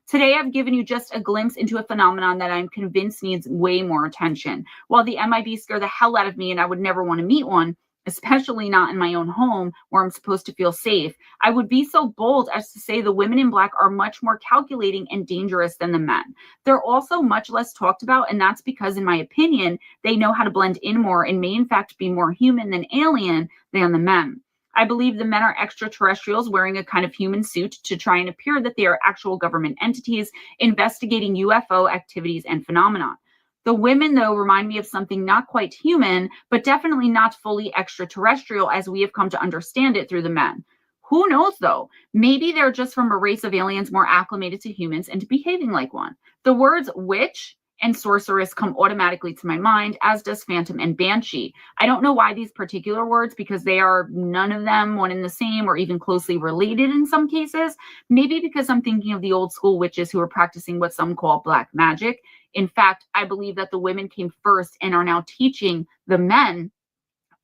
S2: Today, I've given you just a glimpse into a phenomenon that I'm convinced needs way more attention. While the MIB scare the hell out of me and I would never want to meet one, especially not in my own home where I'm supposed to feel safe, I would be so bold as to say the women in black are much more calculating and dangerous than the men. They're also much less talked about, and that's because, in my opinion, they know how to blend in more and may in fact be more human than alien than the men. I believe the men are extraterrestrials wearing a kind of human suit to try and appear that they are actual government entities investigating UFO activities and phenomena. The women, though, remind me of something not quite human, but definitely not fully extraterrestrial as we have come to understand it through the men. Who knows, though? Maybe they're just from a race of aliens more acclimated to humans and to behaving like one. The words witch and sorceress come automatically to my mind, as does phantom and banshee. I don't know why these particular words, because they are none of them one and the same or even closely related in some cases. Maybe because I'm thinking of the old school witches who are practicing what some call black magic. In fact, I believe that the women came first and are now teaching the men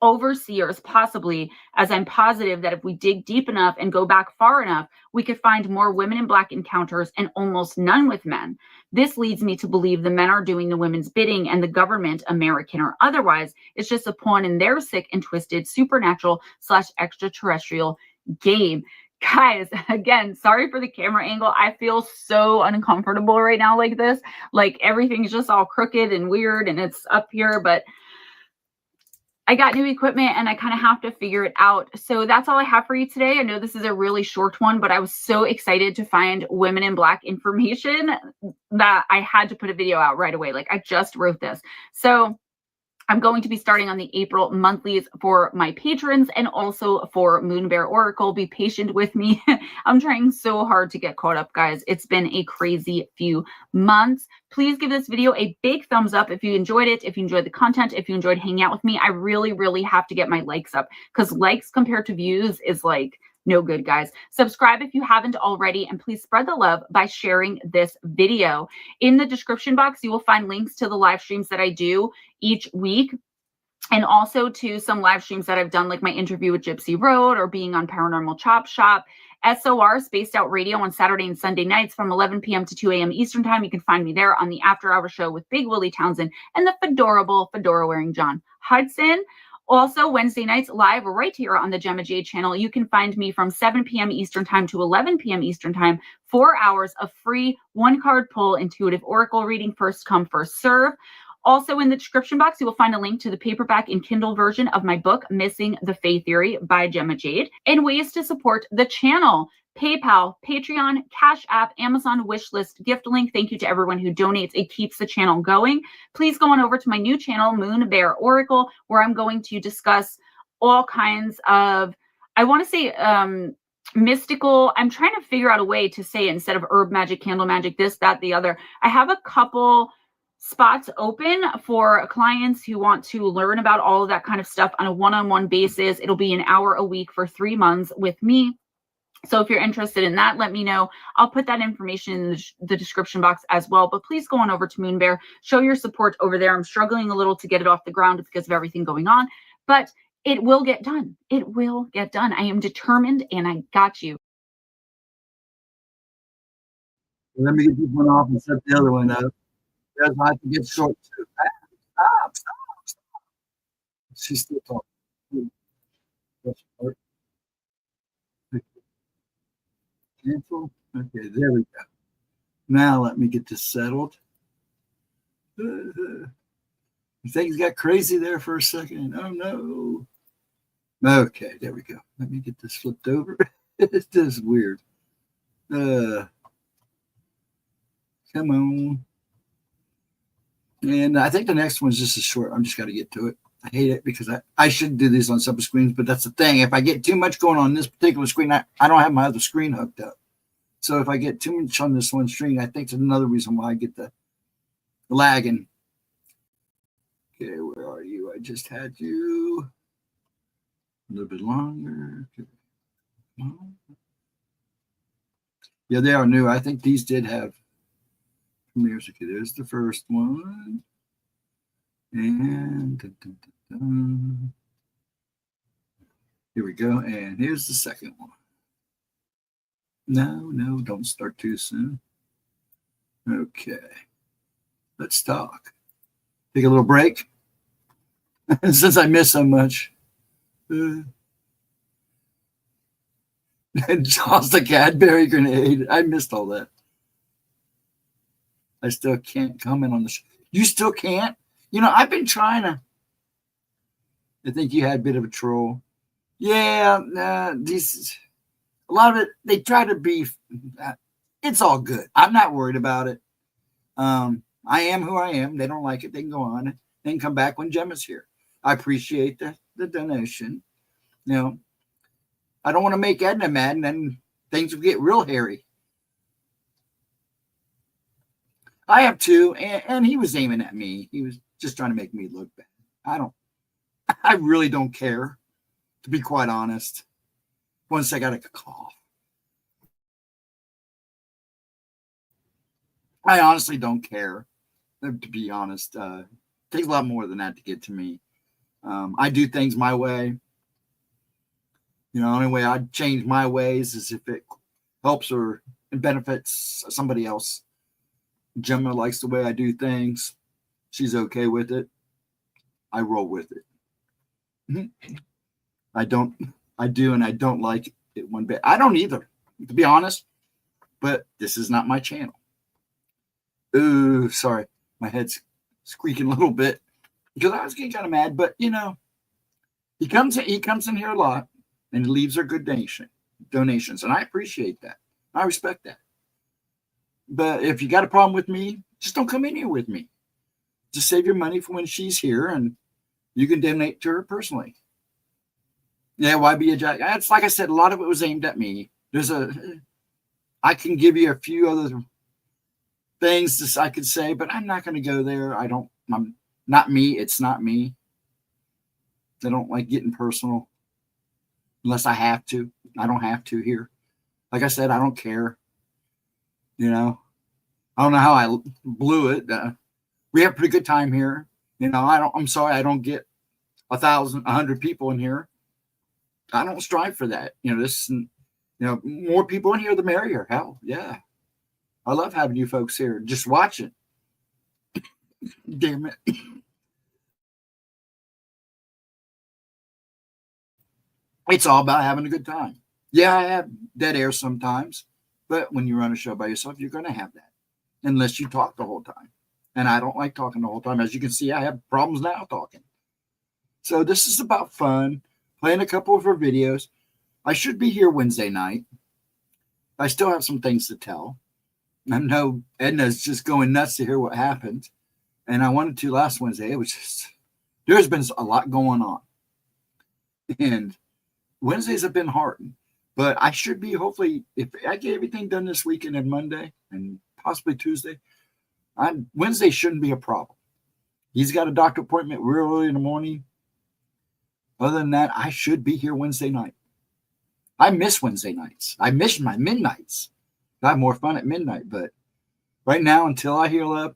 S2: overseers, possibly, as I'm positive that if we dig deep enough and go back far enough, we could find more women in Black encounters and almost none with men. This leads me to believe the men are doing the women's bidding, and the government, American or otherwise, is just a pawn in their sick and twisted supernatural / extraterrestrial game. Guys, again, sorry for the camera angle. I feel so uncomfortable right now like this. Like everything's just all crooked and weird and it's up here, but I got new equipment and I kind of have to figure it out. So that's all I have for you today. I know this is a really short one, but I was so excited to find women in Black information that I had to put a video out right away. Like I just wrote this. So I'm going to be starting on the April monthlies for my patrons and also for Moon Bear Oracle. Be patient with me. I'm trying so hard to get caught up, guys. It's been a crazy few months. Please give this video a big thumbs up if you enjoyed it, if you enjoyed the content, if you enjoyed hanging out with me. I really, really have to get my likes up because likes compared to views is like no good, guys. Subscribe if you haven't already, and please spread the love by sharing this video. In the description box, you will find links to the live streams that I do each week, and also to some live streams that I've done, like my interview with Gypsy Road or being on Paranormal Chop Shop. SOR, Spaced Out Radio, on Saturday and Sunday nights from 11 p.m. to 2 a.m. Eastern Time. You can find me there on the After Hour Show with Big Willie Townsend and the fedorable fedora-wearing John Hudson. Also, Wednesday nights live right here on the Gemma Jade channel. You can find me from 7 p.m. Eastern Time to 11 p.m. Eastern Time. 4 hours of free one-card pull intuitive oracle reading, first come, first serve. Also in the description box, you will find a link to the paperback and Kindle version of my book, Missing the Fae Theory by Gemma Jade, and ways to support the channel. PayPal, Patreon, Cash App, Amazon wishlist, gift link. Thank you to everyone who donates. It keeps the channel going. Please go on over to my new channel, Moon Bear Oracle, where I'm going to discuss all kinds of, I want to say, mystical. I'm trying to figure out a way to say it instead of herb magic, candle magic, this, that, the other. I have a couple spots open for clients who want to learn about all of that kind of stuff on a one-on-one basis. It'll be an hour a week for 3 months with me. So if you're interested in that, let me know. I'll put that information in the description box as well. But please go on over to Moon Bear. Show your support over there. I'm struggling a little to get it off the ground because of everything going on. But it will get done. It will get done. I am determined, and I got you.
S1: Let me get this one off and set the other one up. Because I have to get short too. Stop. She's still talking. Cancel. Okay, there we go. Now let me get this settled. Things got crazy there for a second. Oh no. Okay, there we go. Let me get this flipped over. It's just weird. Come on. And I think the next one's just a short. I'm just got to get to it. I hate it because I should do these on separate screens, but that's the thing. If I get too much going on this particular screen, I don't have my other screen hooked up. So if I get too much on this one screen, I think it's another reason why I get the lagging. Okay, where are you? I just had you. A little bit longer. Okay. Yeah, they are new. I think these did have premieres. Okay, there's the first one. And here we go. And here's the second one. No, don't start too soon. Okay. Let's talk. Take a little break. Since I miss so much. And toss the Cadbury grenade. I missed all that. I still can't comment on the show. You still can't? You know, I've been trying to. I think you had a bit of a troll. Yeah, a lot of it, they try to be. It's all good. I'm not worried about it. I am who I am. They don't like it. They can go on. They can come back when Gemma's here. I appreciate the donation. You know, I don't want to make Edna mad, and then things will get real hairy. I have too, and he was aiming at me. He was just trying to make me look bad. I really don't care, to be quite honest. Once I got a cough. I honestly don't care, to be honest. It takes a lot more than that to get to me. I do things my way. You know, the only way I'd change my ways is if it helps or benefits somebody else. Gemma likes the way I do things. She's okay with it. I roll with it. I do, and I don't like it one bit. I don't either, to be honest, but this is not my channel. Ooh, sorry. My head's squeaking a little bit because I was getting kind of mad, but you know, he comes in here a lot and he leaves her good donations. And I appreciate that. I respect that. But if you got a problem with me, just don't come in here with me. Just save your money for when she's here and you can donate to her personally. Yeah, why be a jack? It's like I said, a lot of it was aimed at me. I can give you a few other things I could say, but I'm not going to go there. I'm not me. It's not me. I don't like getting personal unless I have to. I don't have to here. Like I said, I don't care. You know, I don't know how I blew it. We have a pretty good time here. You know, I'm sorry I don't get 100 people in here. I don't strive for that. You know, more people in here, the merrier. Hell, yeah. I love having you folks here just watching. Damn it. It's all about having a good time. Yeah, I have dead air sometimes, but when you run a show by yourself, you're going to have that unless you talk the whole time. And I don't like talking the whole time. As you can see, I have problems now talking. So this is about fun, playing a couple of her videos. I should be here Wednesday night. I still have some things to tell. I know Edna's just going nuts to hear what happened. And I wanted to last Wednesday. It was just, there's been a lot going on. And Wednesdays have been hard. But I should be, hopefully, if I get everything done this weekend and Monday and possibly Tuesday, Wednesday shouldn't be a problem. He's got a doctor appointment real early in the morning. Other than that, I should be here Wednesday night. I miss Wednesday nights. I miss my midnights. I have more fun at midnight, but right now, until I heal up,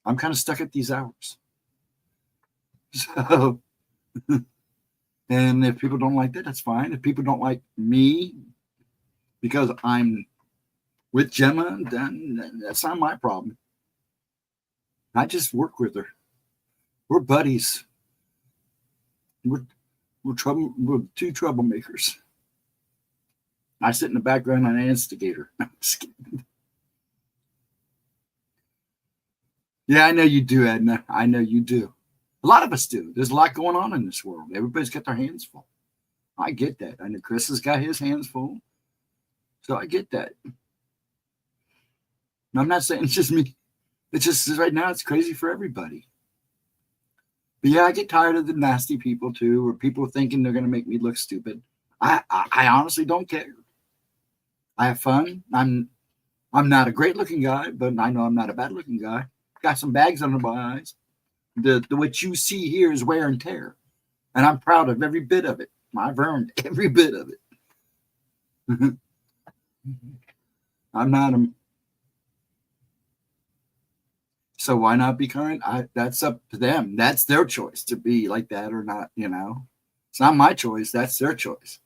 S1: I'm kind of stuck at these hours. So, and if people don't like that, that's fine. If people don't like me because I'm with Gemma, then that's not my problem. I just work with her. We're buddies. We're two troublemakers. I sit in the background and I instigate her. I'm just kidding. Yeah, I know you do, Edna. I know you do. A lot of us do. There's a lot going on in this world. Everybody's got their hands full. I get that. I know Chris has got his hands full. So I get that. I'm not saying it's just me. It's just right now it's crazy for everybody. But yeah, I get tired of the nasty people too, or people thinking they're going to make me look stupid. I honestly don't care. I have fun. I'm not a great looking guy, but I know I'm not a bad looking guy. Got some bags under my eyes. The what you see here is wear and tear. And I'm proud of every bit of it. I've earned every bit of it. I'm not a... So why not be current? That's up to them. That's their choice to be like that or not, you know. It's not my choice. That's their choice.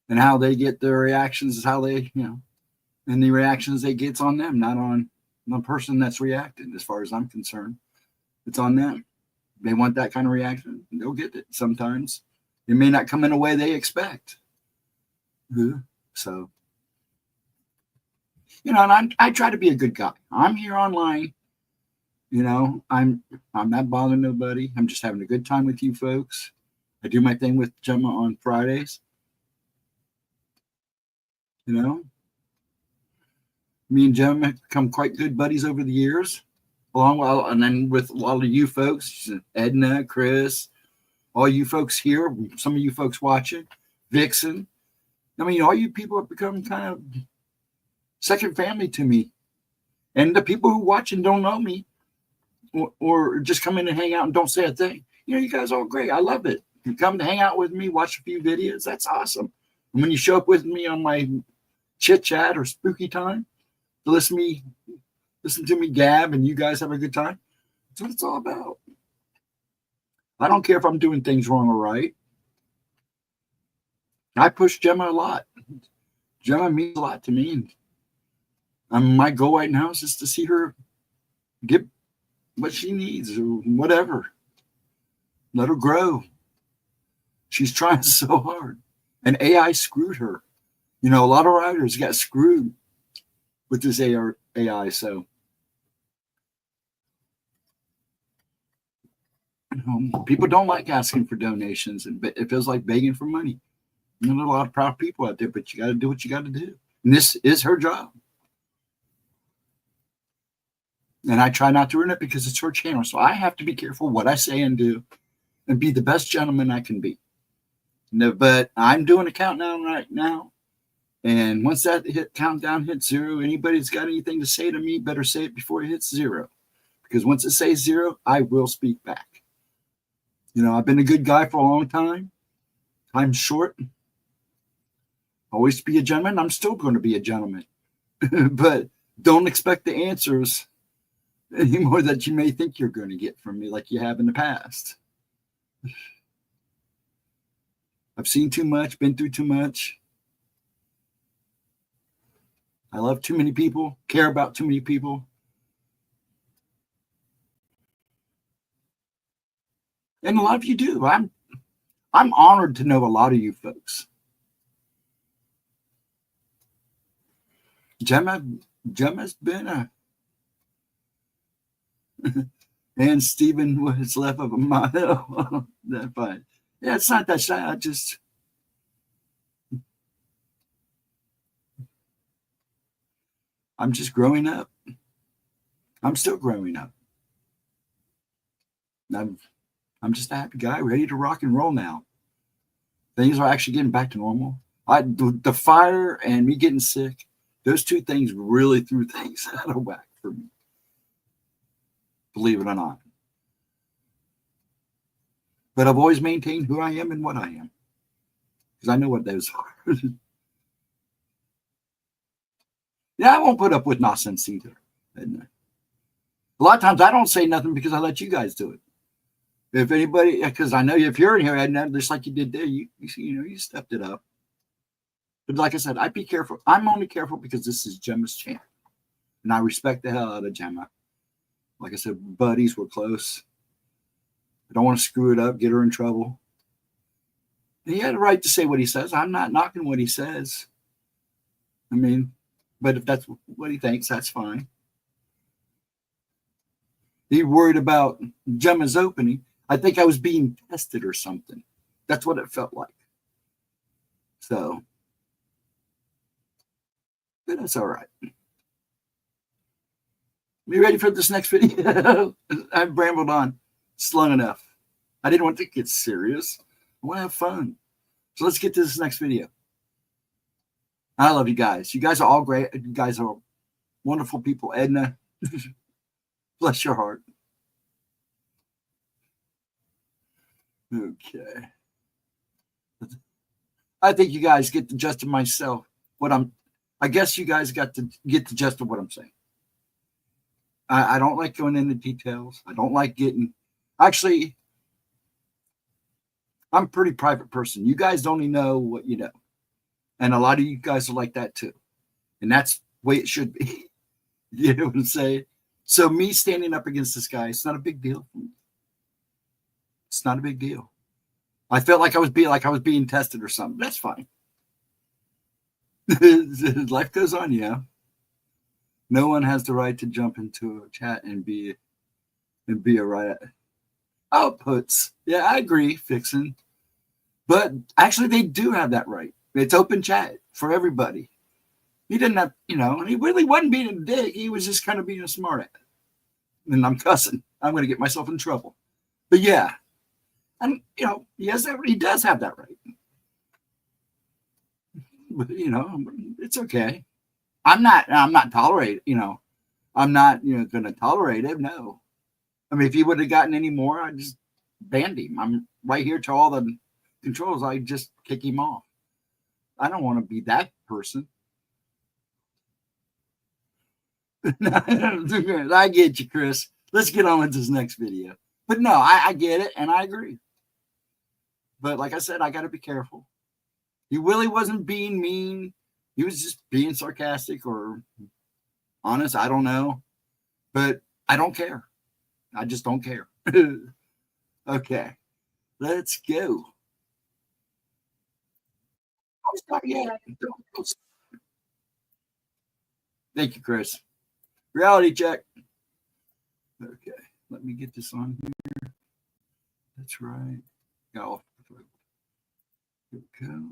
S1: And how they get their reactions is how they, you know, and the reactions they get's on them, not on the person that's reacting. As far as I'm concerned, it's on them. They want that kind of reaction, they'll get it. Sometimes it may not come in a way they expect. So, you know, and I try to be a good guy. I'm here online. You know, I'm not bothering nobody. I'm just having a good time with you folks. I do my thing with Gemma on Fridays. You know, me and Gemma have become quite good buddies over the years. And then with a lot of you folks, Edna, Chris, all you folks here, some of you folks watching, Vixen. I mean, all you people have become kind of second family to me. And the people who watch and don't know me or just come in and hang out and don't say a thing, you know, you guys are all great. I love it. You come to hang out with me, watch a few videos. That's awesome. And when you show up with me on my chit chat or spooky time to listen to me gab and you guys have a good time, That's what it's all about. I don't care if I'm doing things wrong or right. I push Gemma a lot. Gemma means a lot to me. And my goal right now is just to see her get what she needs or whatever. Let her grow. She's trying so hard. And AI screwed her. You know, a lot of writers got screwed with this AI. So, people don't like asking for donations, and it feels like begging for money. You know, there are a lot of proud people out there, but you got to do what you got to do. And this is her job. And I try not to ruin it because it's her channel. So I have to be careful what I say and do and be the best gentleman I can be. No, but I'm doing a countdown right now. And once that countdown hits 0, anybody that's got anything to say to me better say it before it hits 0. Because once it says 0, I will speak back. You know, I've been a good guy for a long time. Time's short. Always be a gentleman. I'm still going to be a gentleman. But don't expect the answers anymore that you may think you're going to get from me like you have in the past. I've seen too much, been through too much. I love too many people, care about too many people. And a lot of you do. I'm honored to know a lot of you folks. Gemma's been a and Stephen was left of a mile. That fine. Yeah, it's not that shy. I'm just growing up. I'm still growing up. I'm just a happy guy, ready to rock and roll now. Things are actually getting back to normal. The fire and me getting sick, those two things really threw things out of whack for me. Believe it or not. But I've always maintained who I am and what I am. Because I know what those are. Yeah, I won't put up with nonsense either. A lot of times I don't say nothing because I let you guys do it. If anybody, because I know if you're in here, just like you did there, you stepped it up. But like I said, I'd be careful. I'm only careful because this is Gemma's channel. And I respect the hell out of Gemma. Like I said, buddies, we're close. I don't want to screw it up, get her in trouble. And he had a right to say what he says. I'm not knocking what he says. I mean, but if that's what he thinks, that's fine. He worried about Gemma's opening. I think I was being tested or something. That's what it felt like. So, but that's all right. You ready for this next video? I've rambled on. It's long enough. I didn't want to get serious. I want to have fun. So let's get to this next video. I love you guys. You guys are all great. You guys are wonderful people. Edna, bless your heart. Okay. I think you guys get the gist of myself. I guess you guys got to get the gist of what I'm saying. I don't like going into details. I don't like actually, I'm a pretty private person. You guys only know what you know. And a lot of you guys are like that too. And that's the way it should be. You know what I'm saying? So me standing up against this guy, it's not a big deal for me. It's not a big deal. I felt like I was being tested or something. That's fine. Life goes on, yeah. No one has the right to jump into a chat and be a riot. Outputs. Yeah, I agree, Fixin'. But actually, they do have that right. It's open chat for everybody. He didn't have, and he really wasn't being a dick. He was just kind of being a smart ass. And I'm cussing. I'm going to get myself in trouble. But yeah. And, he does have that right. But, it's okay. I'm not tolerating, I'm not, going to tolerate him. No. I mean, if he would have gotten any more, I'd just banned him. I'm right here to all the controls. I just kick him off. I don't want to be that person. I get you, Chris. let's get on with this next video. But no, I get it, and I agree. But like I said, I got to be careful. He really wasn't being mean. He was just being sarcastic or honest. I don't know. But I don't care. I just don't care. Okay, let's go. Thank you, Chris. Reality check. Okay, let me get this on here. That's right. Go. Here we go.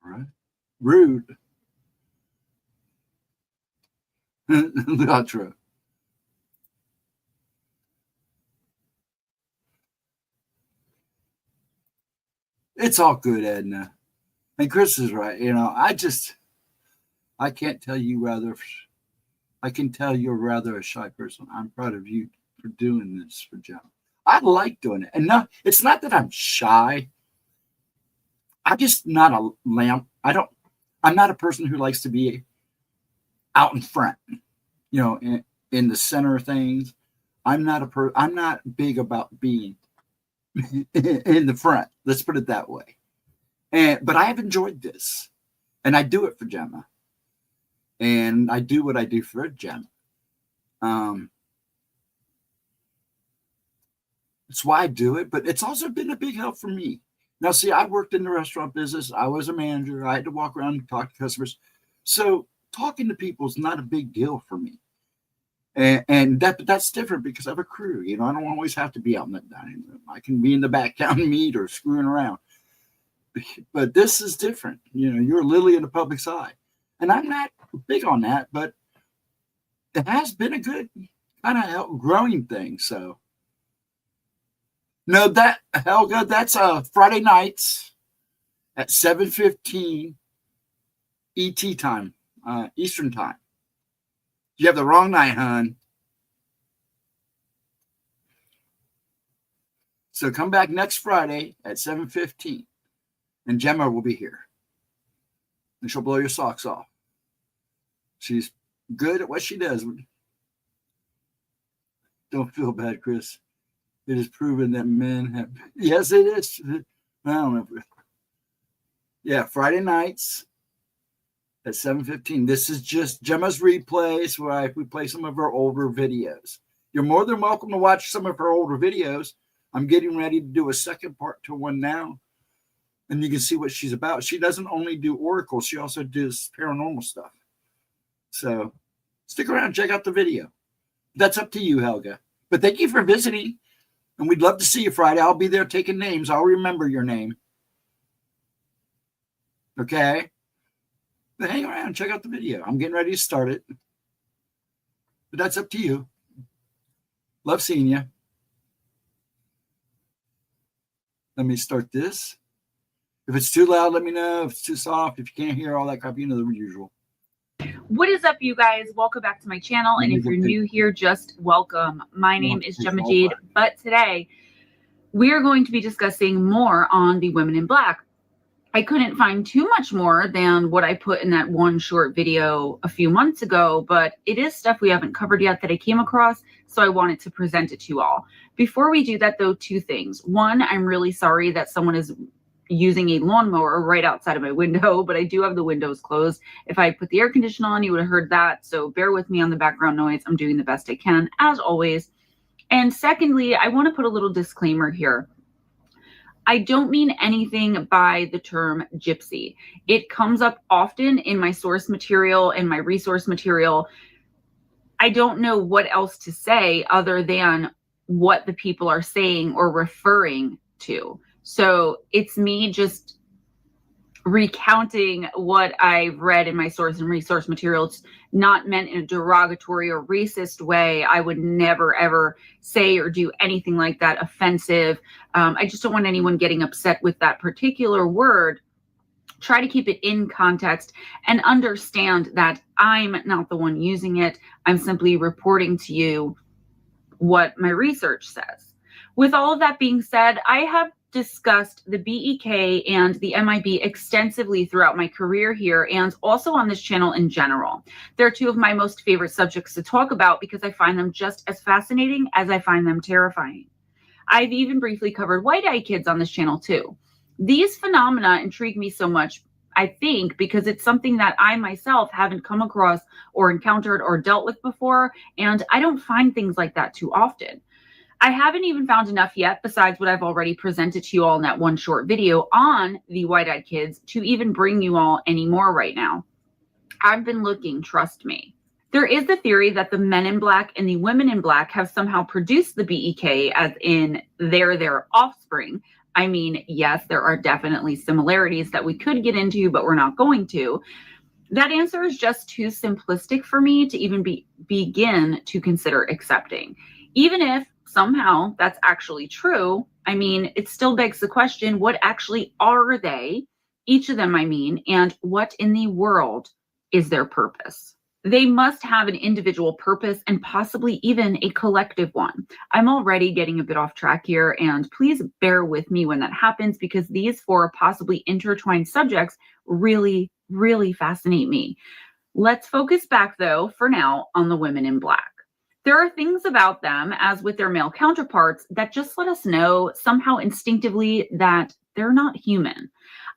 S1: All right. Rude. The outro. It's all good, Edna. And Chris is right. You know, I can't tell you rather. I can tell you're rather a shy person. I'm proud of you for doing this for Gemma. I like doing it. And no, it's not that I'm shy. I'm just not a lamp. I'm not a person who likes to be out in front, you know, in the center of things. I'm not big about being in the front. Let's put it that way. But I have enjoyed this, and I do it for Gemma, and I do what I do for Gemma. It's why I do it, but it's also been a big help for me. Now, see, I worked in the restaurant business. I was a manager. I had to walk around and talk to customers. So talking to people is not a big deal for me. And that's different because I have a crew. You know, I don't always have to be out in the dining room. I can be in the back counting meat or screwing around. But this is different. You know, you're literally in the public's eye. And I'm not big on that, but it has been a good kind of growing thing. So, no, that, Helga, that's Friday nights at 7:15 ET time, Eastern time. You have the wrong night, hon. So come back next Friday at 7:15, and Gemma will be here. And she'll blow your socks off. She's good at what she does. Don't feel bad, Chris. It is proven that men have... Yes, it is. I don't know. Yeah, Friday nights at 7:15. This is just Gemma's replays where we play some of her older videos. You're more than welcome to watch some of her older videos. I'm getting ready to do a second part to one now, and you can see what she's about. She doesn't only do oracles, she also does paranormal stuff. So stick around and check out the video. That's up to you, Helga. But thank you for visiting, and we'd love to see you Friday. I'll be there taking names. I'll remember your name. Okay? But hang around, check out the video. I'm getting ready to start it. But that's up to you. Love seeing you. Let me start this. If it's too loud, let me know. If it's too soft, if you can't hear all that crap, you know the usual.
S2: What is up, you guys? Welcome back to my channel. And if you're new here, just welcome. My name is Gemma Jade, but today we are going to be discussing more on the Women in Black. I couldn't find too much more than what I put in that one short video a few months ago, but it is stuff we haven't covered yet that I came across, so I wanted to present it to you all. Before we do that, though, two things. One, I'm really sorry that someone is using a lawnmower right outside of my window, but I do have the windows closed. If I put the air conditioner on, you would have heard that, so bear with me on the background noise. I'm doing the best I can, as always. And secondly, I want to put a little disclaimer here. I don't mean anything by the term gypsy. It comes up often in my source material and my resource material. I don't know what else to say other than what the people are saying or referring to. So it's me just recounting what I've read in my source and resource material. It's not meant in a derogatory or racist way. I would never, ever say or do anything like that offensive. I just don't want anyone getting upset with that particular word. Try to keep it in context and understand that I'm not the one using it. I'm simply reporting to you what my research says. With all of that being said, I have discussed the BEK and the MIB extensively throughout my career here and also on this channel in general. They're two of my most favorite subjects to talk about because I find them just as fascinating as I find them terrifying. I've even briefly covered white-eyed kids on this channel too. These phenomena intrigue me so much, I think, because it's something that I myself haven't come across or encountered or dealt with before, and I don't find things like that too often. I haven't even found enough yet, besides what I've already presented to you all in that one short video on the white-eyed kids, to even bring you all any more right now. I've been looking, trust me. There is the theory that the men in black and the women in black have somehow produced the BEK, as in they're their offspring. I mean, yes, there are definitely similarities that we could get into, but we're not going to. That answer is just too simplistic for me to even begin to consider accepting. Even if somehow that's actually true, I mean, it still begs the question, what actually are they, each of them, I mean, and what in the world is their purpose? They must have an individual purpose and possibly even a collective one. I'm already getting a bit off track here, and please bear with me when that happens because these four possibly intertwined subjects really, really fascinate me. Let's focus back, though, for now, on the women in black. There are things about them, as with their male counterparts, that just let us know somehow instinctively that they're not human.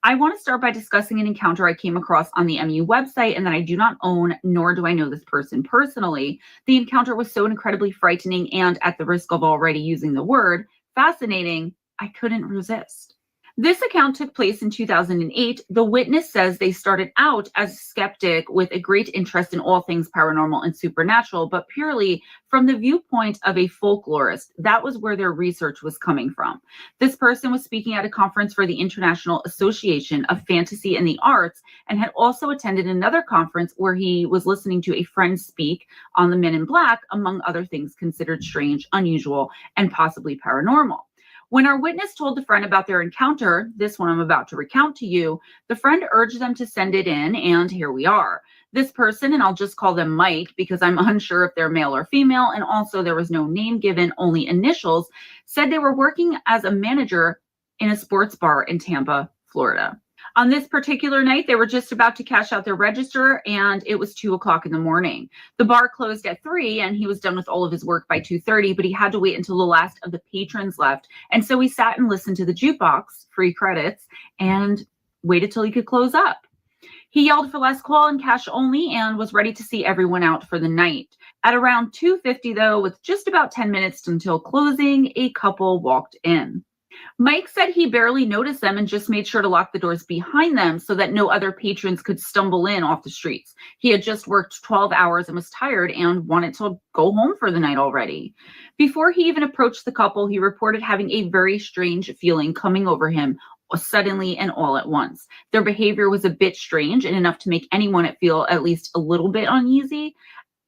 S2: I want to start by discussing an encounter I came across on the MU website and that I do not own, nor do I know this person personally. The encounter was so incredibly frightening and, at the risk of already using the word, fascinating, I couldn't resist. This account took place in 2008. The witness says they started out as a skeptic with a great interest in all things paranormal and supernatural, but purely from the viewpoint of a folklorist. That was where their research was coming from. This person was speaking at a conference for the International Association of Fantasy and the Arts and had also attended another conference where he was listening to a friend speak on the men in black, among other things considered strange, unusual, and possibly paranormal. When our witness told the friend about their encounter, this one I'm about to recount to you, the friend urged them to send it in, and here we are. This person, and I'll just call them Mike because I'm unsure if they're male or female, and also there was no name given, only initials, said they were working as a manager in a sports bar in Tampa, Florida. On this particular night, they were just about to cash out their register, and it was 2 o'clock in the morning. The bar closed at 3, and he was done with all of his work by 2:30, but he had to wait until the last of the patrons left. And so he sat and listened to the jukebox, free credits, and waited till he could close up. He yelled for last call and cash only and was ready to see everyone out for the night. At around 2:50, though, with just about 10 minutes until closing, a couple walked in. Mike said he barely noticed them and just made sure to lock the doors behind them so that no other patrons could stumble in off the streets. He had just worked 12 hours and was tired and wanted to go home for the night already. Before he even approached the couple, he reported having a very strange feeling coming over him suddenly and all at once. Their behavior was a bit strange and enough to make anyone feel at least a little bit uneasy.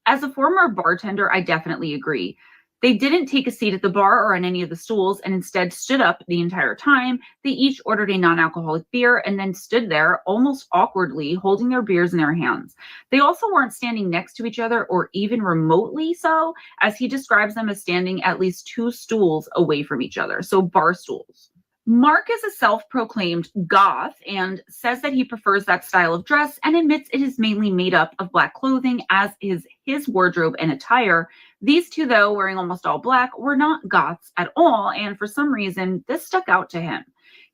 S2: As a former bartender, I definitely agree. They didn't take a seat at the bar or on any of the stools and instead stood up the entire time. They each ordered a non-alcoholic beer and then stood there almost awkwardly holding their beers in their hands. They also weren't standing next to each other or even remotely so, as he describes them as standing at least 2 stools away from each other, so bar stools. Mark is a self-proclaimed goth and says that he prefers that style of dress and admits it is mainly made up of black clothing, as is his wardrobe and attire. These two, though, wearing almost all black, were not goths at all, and for some reason, this stuck out to him.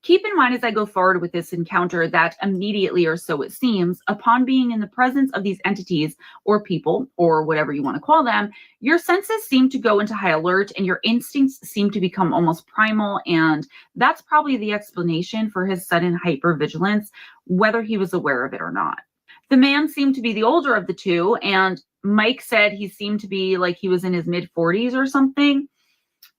S2: Keep in mind as I go forward with this encounter that immediately, or so it seems, upon being in the presence of these entities or people, or whatever you want to call them, your senses seem to go into high alert and your instincts seem to become almost primal, and that's probably the explanation for his sudden hypervigilance, whether he was aware of it or not. The man seemed to be the older of the two, and Mike said he seemed to be like he was in his mid-40s or something.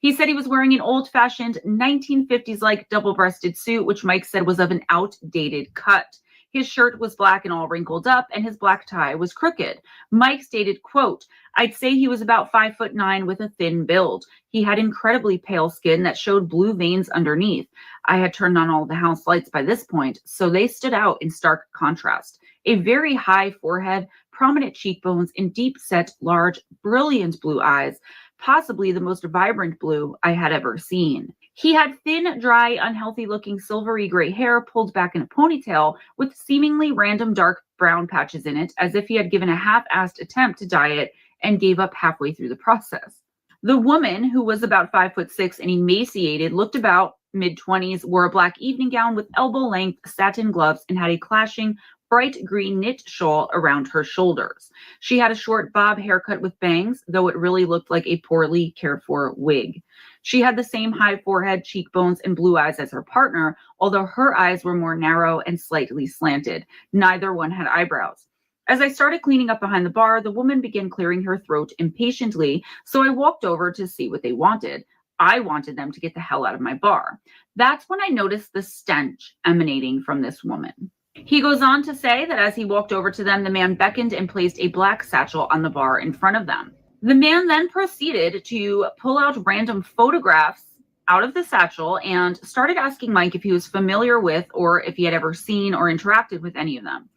S2: He said he was wearing an old-fashioned 1950s-like double-breasted suit, which Mike said was of an outdated cut. His shirt was black and all wrinkled up, and his black tie was crooked. Mike stated, quote, "I'd say he was about 5'9" with a thin build. He had incredibly pale skin that showed blue veins underneath. I had turned on all the house lights by this point, so they stood out in stark contrast. A very high forehead, prominent cheekbones, and deep-set, large, brilliant blue eyes, possibly the most vibrant blue I had ever seen. He had thin, dry, unhealthy-looking silvery gray hair pulled back in a ponytail with seemingly random dark brown patches in it, as if he had given a half-assed attempt to dye it and gave up halfway through the process. The woman, who was about 5'6" and emaciated, looked about mid-20s, wore a black evening gown with elbow-length satin gloves, and had a clashing bright green knit shawl around her shoulders. She had a short bob haircut with bangs, though it really looked like a poorly cared for wig. She had the same high forehead, cheekbones, and blue eyes as her partner, although her eyes were more narrow and slightly slanted. Neither one had eyebrows. As I started cleaning up behind the bar, the woman began clearing her throat impatiently, so I walked over to see what they wanted. I wanted them to get the hell out of my bar. That's when I noticed the stench emanating from this woman. He goes on to say that as he walked over to them, the man beckoned and placed a black satchel on the bar in front of them. The man then proceeded to pull out random photographs out of the satchel and started asking Mike if he was familiar with or if he had ever seen or interacted with any of them.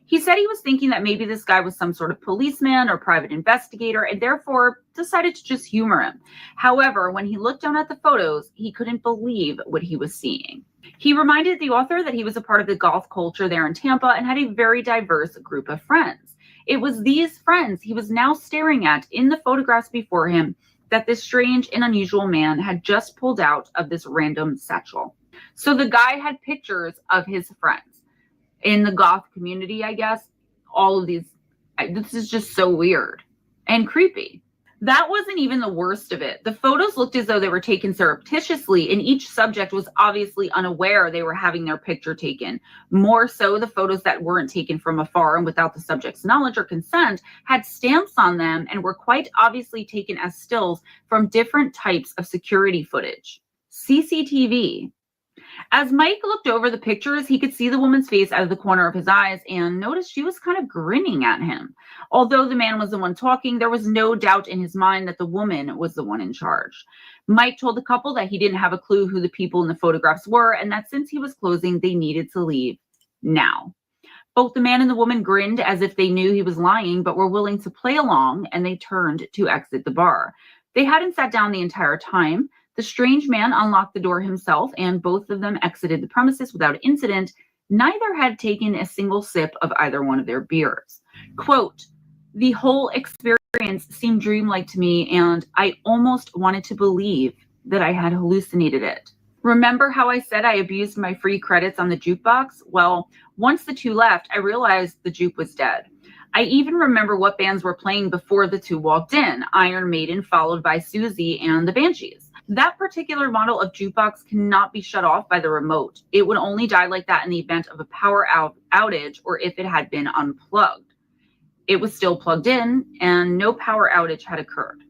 S2: He said he was thinking that maybe this guy was some sort of policeman or private investigator and therefore decided to just humor him. However, when he looked down at the photos, he couldn't believe what he was seeing. He reminded the author that he was a part of the goth culture there in Tampa and had a very diverse group of friends. It was these friends he was now staring at in the photographs before him that this strange and unusual man had just pulled out of this random satchel. So the guy had pictures of his friends. In the goth community, I guess, all of these, this is just so weird and creepy. That wasn't even the worst of it. The photos looked as though they were taken surreptitiously, and each subject was obviously unaware they were having their picture taken. More so, the photos that weren't taken from afar and without the subject's knowledge or consent had stamps on them and were quite obviously taken as stills from different types of security footage. CCTV. As Mike looked over the pictures, he could see the woman's face out of the corner of his eyes and noticed she was kind of grinning at him. Although the man was the one talking, there was no doubt in his mind that the woman was the one in charge. Mike told the couple that he didn't have a clue who the people in the photographs were and that since he was closing, they needed to leave now. Both the man and the woman grinned as if they knew he was lying, but were willing to play along, and they turned to exit the bar. They hadn't sat down the entire time. The strange man unlocked the door himself, and both of them exited the premises without incident. Neither had taken a single sip of either one of their beers. Quote, "The whole experience seemed dreamlike to me, and I almost wanted to believe that I had hallucinated it. Remember how I said I abused my free credits on the jukebox? Well, once the two left, I realized the juke was dead. I even remember what bands were playing before the two walked in, Iron Maiden followed by Susie and the Banshees. That particular model of jukebox cannot be shut off by the remote. It would only die like that in the event of a power outage or if it had been unplugged. It was still plugged in and no power outage had occurred.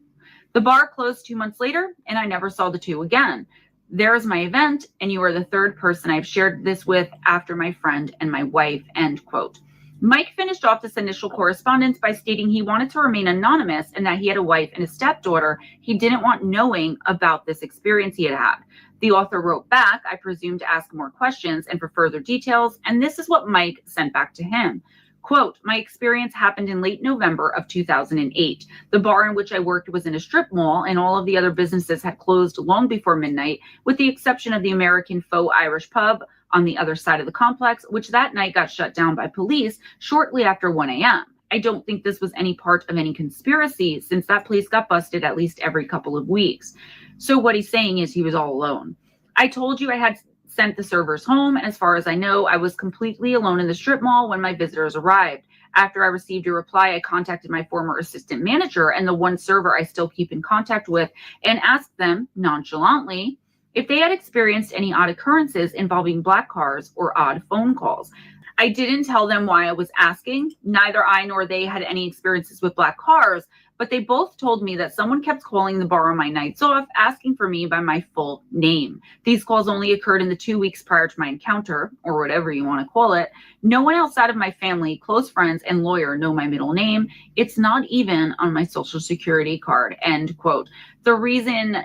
S2: The bar closed 2 months later and I never saw the two again. There is my event and you are the third person I've shared this with after my friend and my wife," end quote. Mike finished off this initial correspondence by stating he wanted to remain anonymous and that he had a wife and a stepdaughter he didn't want knowing about this experience he had had. The author wrote back, I presume to ask more questions and for further details, and this is what Mike sent back to him. Quote, "My experience happened in late November of 2008. The bar in which I worked was in a strip mall and all of the other businesses had closed long before midnight, with the exception of the American Faux Irish pub on the other side of the complex, which that night got shut down by police shortly after 1 a.m. I don't think this was any part of any conspiracy since that place got busted at least every couple of weeks." So what he's saying is he was all alone. "I told you I had sent the servers home, and as far as I know, I was completely alone in the strip mall when my visitors arrived. After I received your reply, I contacted my former assistant manager and the one server I still keep in contact with and asked them nonchalantly if they had experienced any odd occurrences involving black cars or odd phone calls. I didn't tell them why I was asking. Neither I nor they had any experiences with black cars, but they both told me that someone kept calling the bar on my nights off, asking for me by my full name. These calls only occurred in the 2 weeks prior to my encounter, or whatever you want to call it. No one outside of my family, close friends, and lawyer know my middle name. It's not even on my social security card," end quote. The reason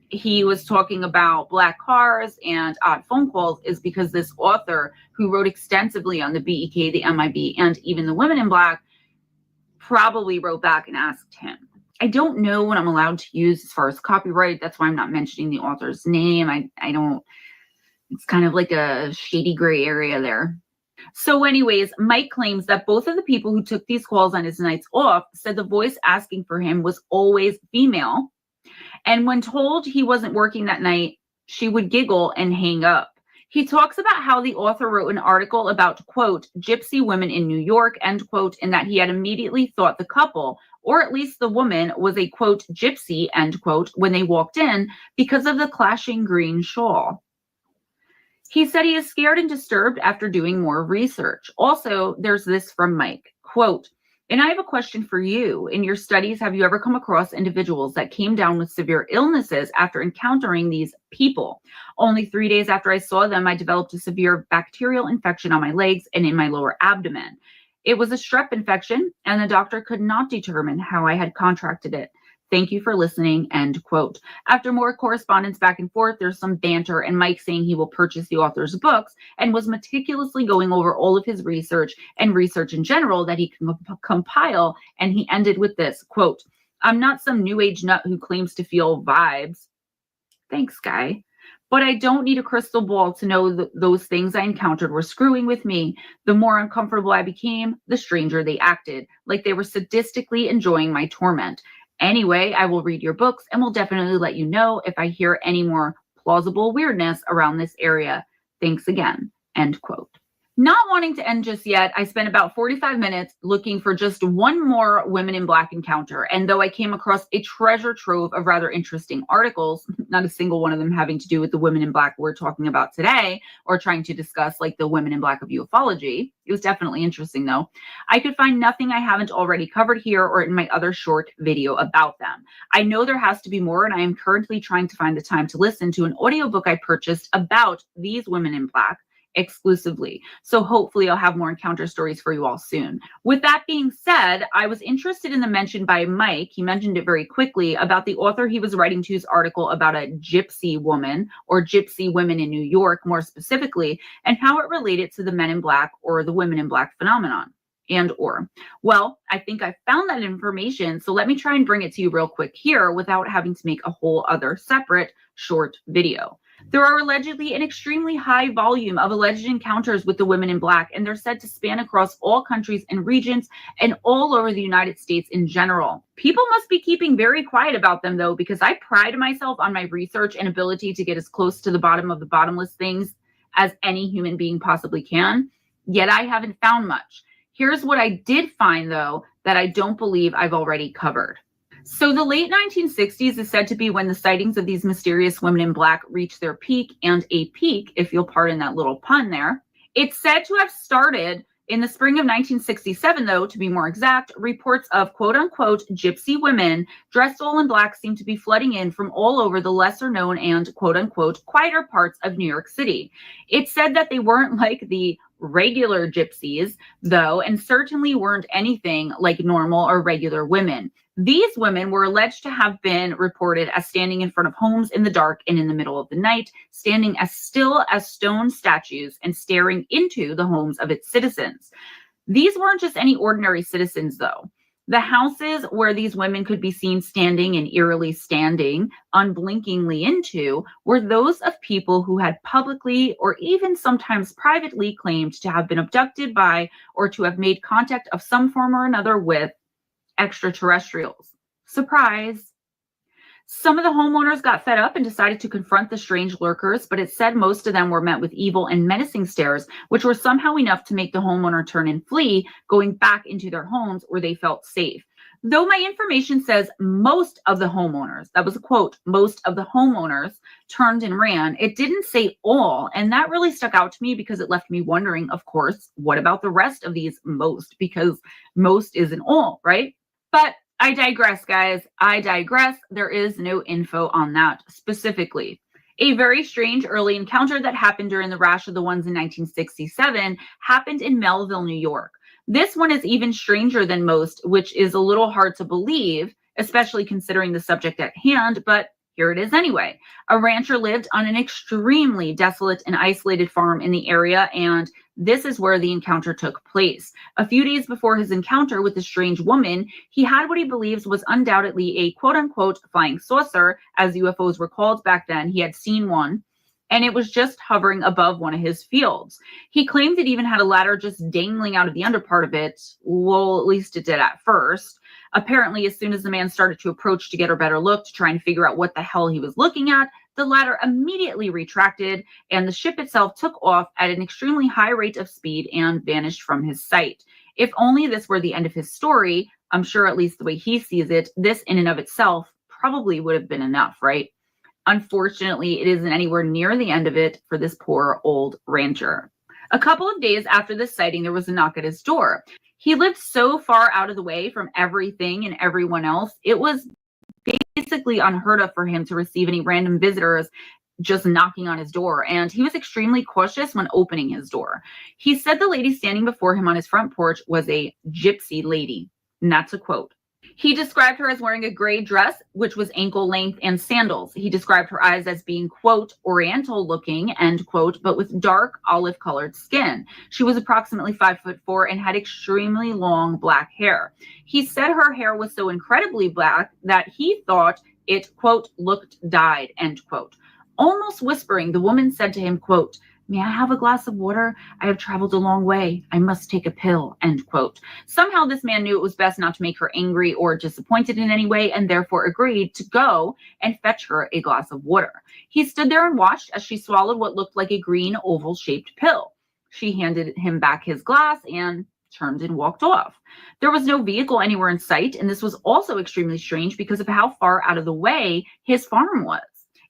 S2: he was talking about black cars and odd phone calls is because this author who wrote extensively on the BEK, the MIB, and even the women in black probably wrote back and asked him. I don't know what I'm allowed to use as far as copyright. That's why I'm not mentioning the author's name. I don't, it's kind of like a shady gray area there. So anyways, Mike claims that both of the people who took these calls on his nights off said the voice asking for him was always female. And when told he wasn't working that night, she would giggle and hang up. He talks about how the author wrote an article about, quote, gypsy women in New York, end quote, and that he had immediately thought the couple, or at least the woman, was a, quote, gypsy, end quote, when they walked in because of the clashing green shawl. He said he is scared and disturbed after doing more research. Also, there's this from Mike, quote, and I have a question for you. In your studies, have you ever come across individuals that came down with severe illnesses after encountering these people? Only 3 days after I saw them, I developed a severe bacterial infection on my legs and in my lower abdomen. It was a strep infection, and the doctor could not determine how I had contracted it. Thank you for listening, end quote. After more correspondence back and forth, there's some banter and Mike saying he will purchase the author's books and was meticulously going over all of his research and research in general that he can compile. And he ended with this, quote, I'm not some new age nut who claims to feel vibes. Thanks, guy. But I don't need a crystal ball to know those things I encountered were screwing with me. The more uncomfortable I became, the stranger they acted, like they were sadistically enjoying my torment. Anyway, I will read your books and will definitely let you know if I hear any more plausible weirdness around this area. Thanks again, end quote. Not wanting to end just yet, I spent about 45 minutes looking for just one more Women in Black encounter. And though I came across a treasure trove of rather interesting articles, not a single one of them having to do with the Women in Black we're talking about today, or trying to discuss like the Women in Black of ufology. It was definitely interesting though. I could find nothing I haven't already covered here or in my other short video about them. I know there has to be more, and I am currently trying to find the time to listen to an audiobook I purchased about these Women in Black exclusively. So hopefully I'll have more encounter stories for you all soon. With that being said, I was interested in the mention by Mike, he mentioned it very quickly, about the author he was writing to's article about a gypsy woman or gypsy women in New York more specifically, and how it related to the Men in Black or the Women in Black phenomenon. Well, I think I found that information, so let me try and bring it to you real quick here without having to make a whole other separate short video. There are allegedly an extremely high volume of alleged encounters with the Women in Black, and they're said to span across all countries and regions and all over the United States in general. People must be keeping very quiet about them though, because I pride myself on my research and ability to get as close to the bottom of the bottomless things as any human being possibly can, yet I haven't found much. Here's what I did find though, that I don't believe I've already covered. So the late 1960s is said to be when the sightings of these mysterious women in black reached their peak, and a peak, if you'll pardon that little pun there. It's said to have started in the spring of 1967, though, to be more exact. Reports of quote-unquote gypsy women dressed all in black seem to be flooding in from all over the lesser-known and quote-unquote quieter parts of New York City. It's said that they weren't like the regular gypsies, though, and certainly weren't anything like normal or regular women. These women were alleged to have been reported as standing in front of homes in the dark and in the middle of the night, standing as still as stone statues and staring into the homes of its citizens. These weren't just any ordinary citizens, though. The houses where these women could be seen standing and eerily standing unblinkingly into were those of people who had publicly or even sometimes privately claimed to have been abducted by or to have made contact of some form or another with extraterrestrials. Surprise! Some of the homeowners got fed up and decided to confront the strange lurkers, but it said most of them were met with evil and menacing stares, which were somehow enough to make the homeowner turn and flee, going back into their homes where they felt safe. Though my information says most of the homeowners, that was a quote, most of the homeowners turned and ran, it didn't say all, and that really stuck out to me because it left me wondering, of course, what about the rest of these most? Because most isn't all, right? But I digress, guys. I digress. There is no info on that specifically. A very strange early encounter that happened during the rash of the ones in 1967 happened in Melville, New York. This one is even stranger than most, which is a little hard to believe, especially considering the subject at hand, but here it is anyway. A rancher lived on an extremely desolate and isolated farm in the area, and This is where the encounter took place. A few days before his encounter with the strange woman, he had what he believes was undoubtedly a quote-unquote flying saucer, as UFOs were called back then. He had seen one, and it was just hovering above one of his fields. He claimed it even had a ladder just dangling out of the underpart of it. Well, at least it did at first. Apparently, as soon as the man started to approach to get a better look to try and figure out what the hell he was looking at, the ladder immediately retracted and the ship itself took off at an extremely high rate of speed and vanished from his sight. If only this were the end of his story, I'm sure at least the way he sees it, this in and of itself probably would have been enough, right? Unfortunately, it isn't anywhere near the end of it for this poor old rancher. A couple of days after this sighting, there was a knock at his door. He lived so far out of the way from everything and everyone else, it was basically unheard of for him to receive any random visitors just knocking on his door, and he was extremely cautious when opening his door. He said the lady standing before him on his front porch was a gypsy lady, and that's a quote. He described her as wearing a gray dress, which was ankle length, and sandals. He described her eyes as being, quote, oriental looking, end quote, but with dark olive colored skin. She was approximately 5'4" and had extremely long black hair. He said her hair was so incredibly black that he thought it, quote, looked dyed, end quote. Almost whispering, the woman said to him, quote, "May I have a glass of water? I have traveled a long way. I must take a pill," end quote. Somehow this man knew it was best not to make her angry or disappointed in any way, and therefore agreed to go and fetch her a glass of water. He stood there and watched as she swallowed what looked like a green oval-shaped pill. She handed him back his glass and turned and walked off. There was no vehicle anywhere in sight, and this was also extremely strange because of how far out of the way his farm was.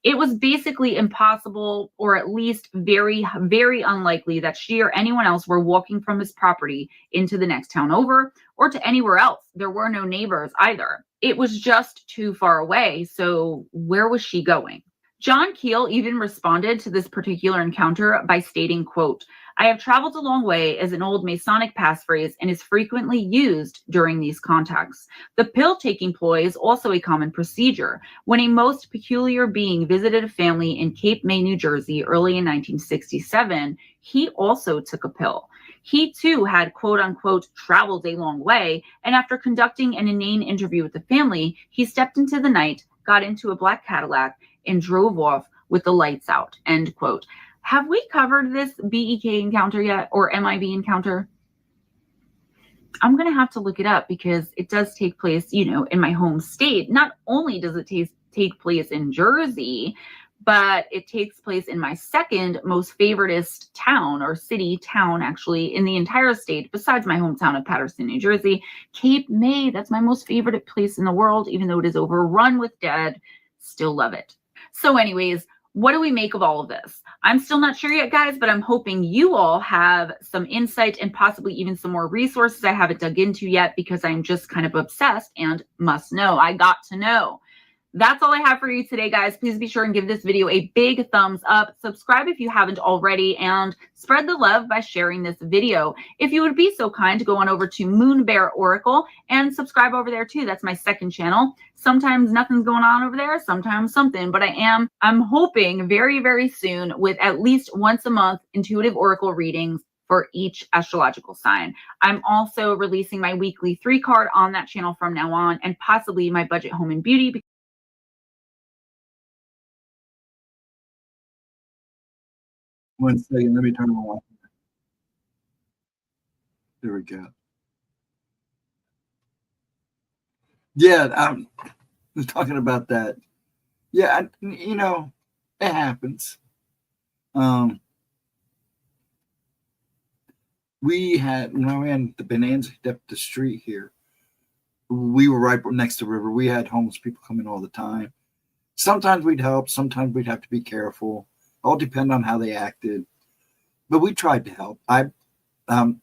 S2: It was basically impossible, or at least very, very unlikely, that she or anyone else were walking from his property into the next town over or to anywhere else. There were no neighbors either. It was just too far away. So where was she going? John Keel even responded to this particular encounter by stating, quote, "I have traveled a long way" as an old Masonic passphrase and is frequently used during these contacts. The pill-taking ploy is also a common procedure. When a most peculiar being visited a family in Cape May, New Jersey, early in 1967, he also took a pill. He too had, quote unquote, traveled a long way, and after conducting an inane interview with the family, he stepped into the night, got into a black Cadillac, and drove off with the lights out, end quote. Have we covered this BEK encounter yet, or MIB encounter? I'm going to have to look it up because it does take place, in my home state. Not only does it take place in Jersey, but it takes place in my second most favoritist town, or city town, actually, in the entire state, besides my hometown of Paterson, New Jersey. Cape May, that's my most favorite place in the world, even though it is overrun with dead. Still love it. So anyways, what do we make of all of this? I'm still not sure yet, guys, but I'm hoping you all have some insight and possibly even some more resources I haven't dug into yet, because I'm just kind of obsessed and must know. I got to know. That's all I have for you today, guys. Please be sure and give this video a big thumbs up. Subscribe if you haven't already, and spread the love by sharing this video. If you would be so kind to go on over to Moon Bear Oracle and subscribe over there too. That's my second channel. Sometimes nothing's going on over there, sometimes something, but I'm hoping very, very soon with at least once a month intuitive oracle readings for each astrological sign. I'm also releasing my weekly 3-card on that channel from now on, and possibly my budget home and beauty.
S1: One second, let me turn them off. There we go. Yeah, I'm talking about that. Yeah, it happens. We had, when we had the Bonanza up the street here, we were right next to the river. We had homeless people come in all the time. Sometimes we'd help, sometimes we'd have to be careful. All depend on how they acted, but we tried to help. I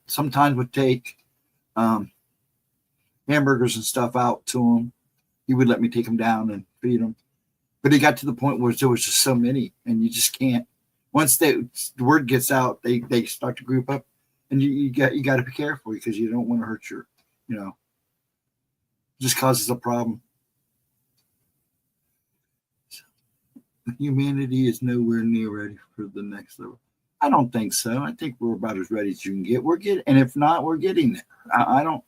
S1: sometimes would take hamburgers and stuff out to him. He would let me take them down and feed them, but it got to the point where there was just so many, and you just can't. Once the word gets out, they start to group up, and you got to be careful because you don't want to hurt your, just causes a problem. Humanity is nowhere near ready for the next level. I don't think so. I think we're about as ready as you can get. We're getting, and if not, we're getting there. I don't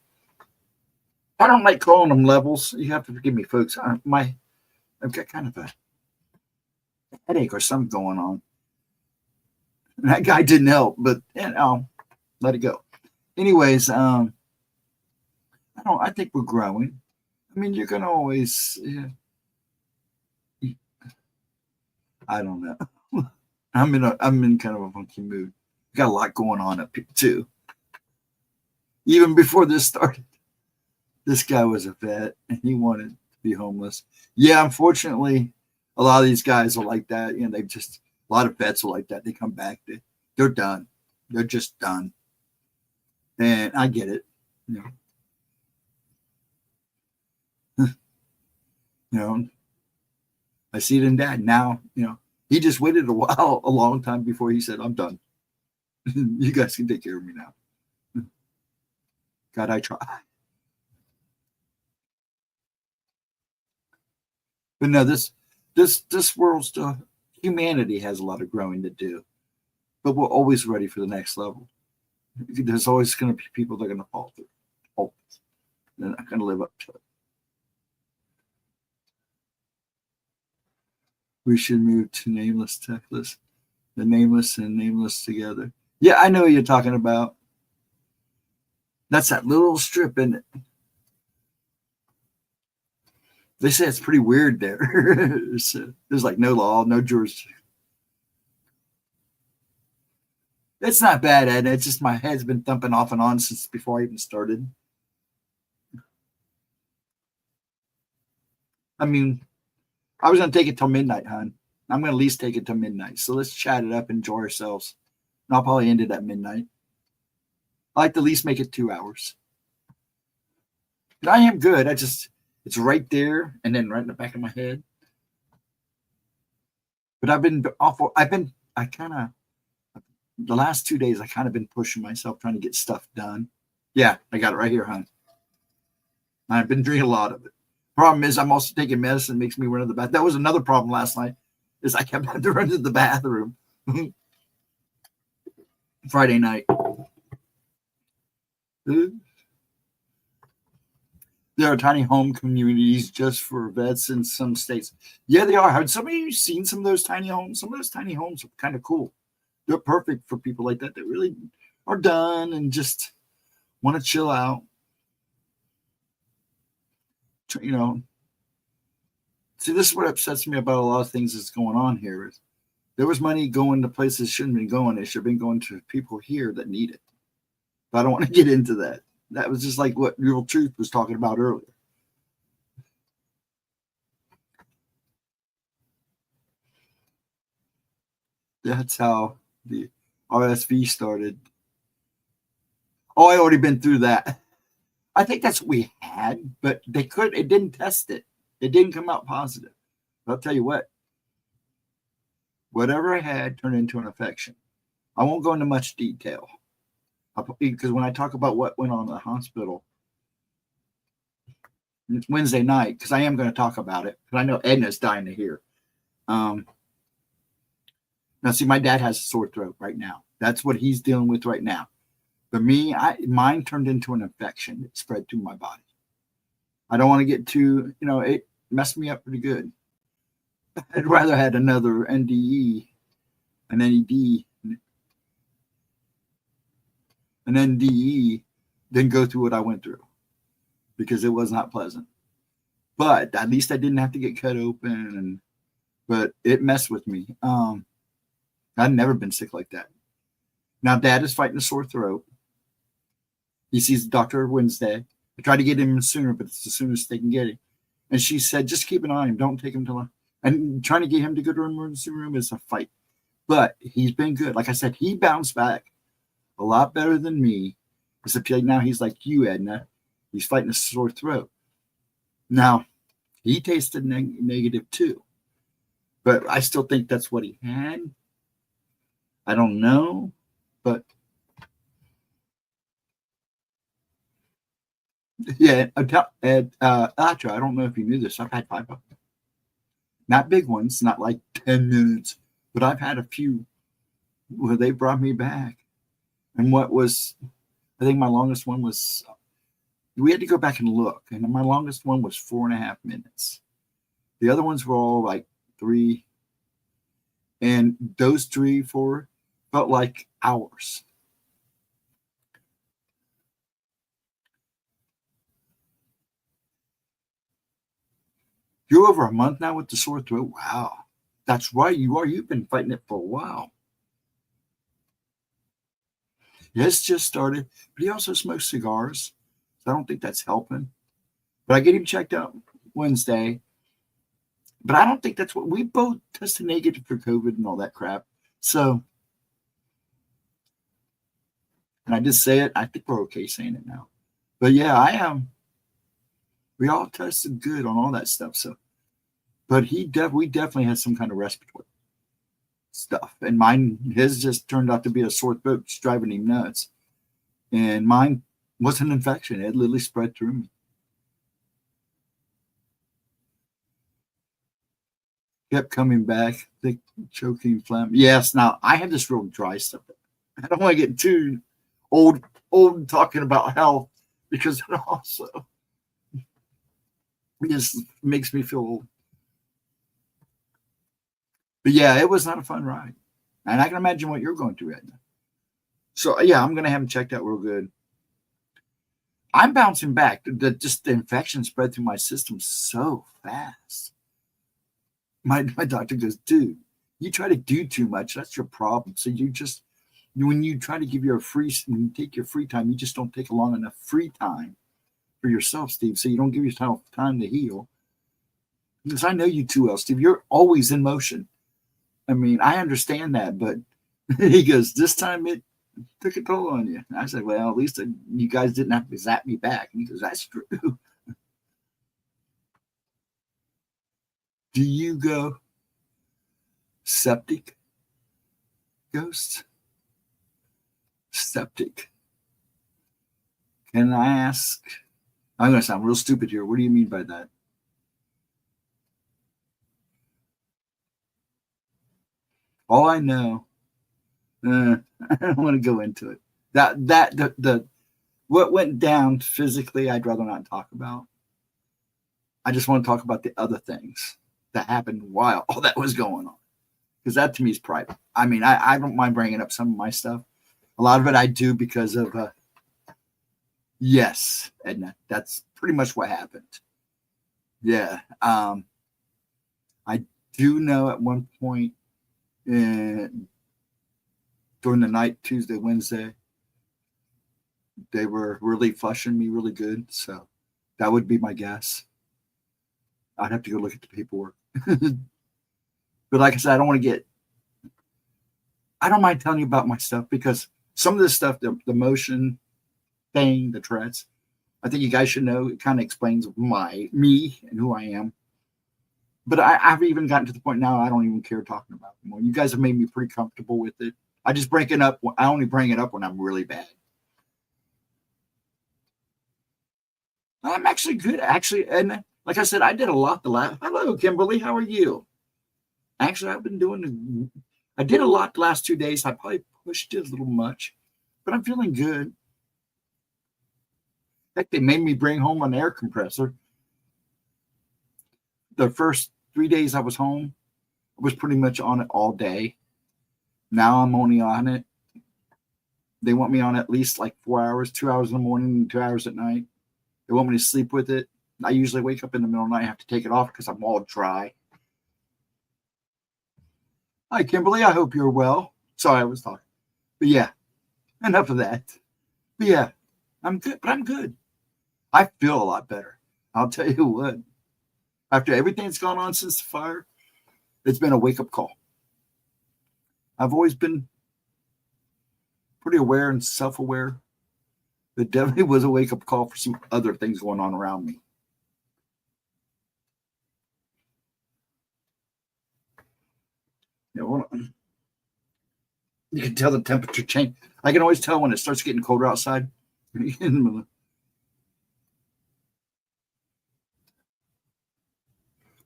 S1: like calling them levels. You have to forgive me, folks. I've got kind of a headache or something going on. And that guy didn't help, but I'll let it go. Anyways, I think we're growing. I mean, you're gonna always. Yeah, I don't know. I'm in kind of a funky mood. Got a lot going on up here too. Even before this started, this guy was a vet and he wanted to be homeless. Yeah, unfortunately, a lot of these guys are like that. You know, a lot of vets are like that. They come back, they're done. They're just done. And I get it. You know, I see it in Dad now. You know, he just waited a long time before he said, "I'm done. You guys can take care of me now." God, I try. But no, this world still, humanity has a lot of growing to do. But we're always ready for the next level. There's always going to be people that are going to fall through. Always. They're not going to live up to it. We should move to nameless techless. The nameless and nameless together. Yeah, I know what you're talking about. That's that little strip in it. They say it's pretty weird there. There's like no law, no jurisdiction. It's not bad, Ed. It's just my head's been thumping off and on since before I even started. I mean, I was going to take it till midnight, hon. I'm going to at least take it till midnight. So let's chat it up, enjoy ourselves. And I'll probably end it at midnight. I like to at least make it 2 hours. But I am good. It's right there and then right in the back of my head. But the last 2 days, I kind of been pushing myself, trying to get stuff done. Yeah, I got it right here, hon. I've been drinking a lot of it. Problem is, I'm also taking medicine, makes me run to the bathroom. That was another problem last night, is I kept having to run to the bathroom. Friday night. There are tiny home communities just for vets in some states. Yeah, they are. Have some of you seen some of those tiny homes? Some of those tiny homes are kind of cool. They're perfect for people like that that really are done and just want to chill out. You know, see, this is what upsets me about a lot of things that's going on here. Is there was money going to places shouldn't have been going. It should have been going to people here that need it. But I don't want to get into that. That was just like what Real Truth was talking about earlier. That's how the RSV started. Oh, I already been through that. I think that's what we had, but it didn't test it. It didn't come out positive. But I'll tell you what, whatever I had turned into an infection. I won't go into much detail because when I talk about what went on in the hospital, it's Wednesday night, because I am going to talk about it, because I know Edna's dying to hear. Now, see, my dad has a sore throat right now. That's what he's dealing with right now. For me, mine turned into an infection. It spread through my body. I don't want to get too, it messed me up pretty good. I'd rather had another NDE, an NED, an NDE than go through what I went through, because it was not pleasant. But at least I didn't have to get cut open, but it messed with me. I've never been sick like that. Now, Dad is fighting a sore throat. He sees the doctor Wednesday. I tried to get him sooner, but it's as soon as they can get him. And she said, just keep an eye on him. Don't take him till. And trying to get him to go to an emergency room is a fight. But he's been good. Like I said, he bounced back a lot better than me. Except now he's like you, Edna. He's fighting a sore throat. Now, he tasted negative too. But I still think that's what he had. I don't know. But yeah, Ed, Atra, I don't know if you knew this. I've had 5 of them. Not big ones, not like 10 minutes, but I've had a few Well, they brought me back. And I think my longest one was, we had to go back and look. And my longest one was 4.5 minutes. The other ones were all like 3. And those 3, 4 felt like hours. You're over a month now with the sore throat? Wow. That's right, you are. You've been fighting it for a while. Yes, just started, but he also smokes cigars. So I don't think that's helping. But I get him checked out Wednesday. But I don't think that's what we both tested negative for COVID and all that crap. So, and I just say it. I think we're okay saying it now. But yeah, I am. We all tested good on all that stuff. So, but we definitely had some kind of respiratory stuff, and his just turned out to be a sore throat, just driving him nuts. And mine was an infection. It literally spread through me. Kept coming back, thick choking phlegm. Yes, now I have this real dry stuff. I don't want to get too old talking about health, because it also just makes me feel old. But yeah, it was not a fun ride. And I can imagine what you're going through right now. So yeah, I'm going to have him checked out real good. I'm bouncing back. The infection spread through my system so fast. My doctor goes, dude, you try to do too much. That's your problem. So when you try to give when you take your free time, you just don't take a long enough free time for yourself, Steve. So you don't give yourself time to heal. Because I know you too well, Steve. You're always in motion. I mean, I understand that, but he goes, this time it took a toll on you. And I said, well, at least you guys didn't have to zap me back. And he goes, that's true. Do you go septic, Ghost? Septic. Can I ask? I'm going to sound real stupid here. What do you mean by that? All I know, I don't want to go into it. What went down physically, I'd rather not talk about. I just want to talk about the other things that happened while all that was going on, because that to me is private. I mean, I don't mind bringing up some of my stuff. A lot of it I do because of yes, Edna, that's pretty much what happened. Yeah, I do know at one point during the night, Tuesday, Wednesday, they were really flushing me really good. So that would be my guess. I'd have to go look at the paperwork. But like I said, I don't mind telling you about my stuff, because some of this stuff, the motion thing, the Tourette's, I think you guys should know. It kind of explains me and who I am. But I've even gotten to the point now I don't even care talking about it anymore. You guys have made me pretty comfortable with it. I just bring it up. I only bring it up when I'm really bad. I'm actually good, actually. And like I said, I did a lot the last. Hello, Kimberly. How are you? Actually, I did a lot the last 2 days. I probably pushed it a little much, but I'm feeling good. Heck, they made me bring home an air compressor. The first 3 days I was home, I was pretty much on it all day. Now I'm only on it. They want me on at least like 4 hours, 2 hours in the morning and 2 hours at night. They want me to sleep with it. I usually wake up in the middle of the night and have to take it off because I'm all dry. Hi, Kimberly. I hope you're well. Sorry, I was talking. But yeah, enough of that. But yeah, I'm good. But I'm good. I feel a lot better. I'll tell you what. After everything that's gone on since the fire, it's been a wake-up call. I've always been pretty aware and self-aware. It definitely was a wake-up call for some other things going on around me. Yeah, well, you can tell the temperature change. I can always tell when it starts getting colder outside.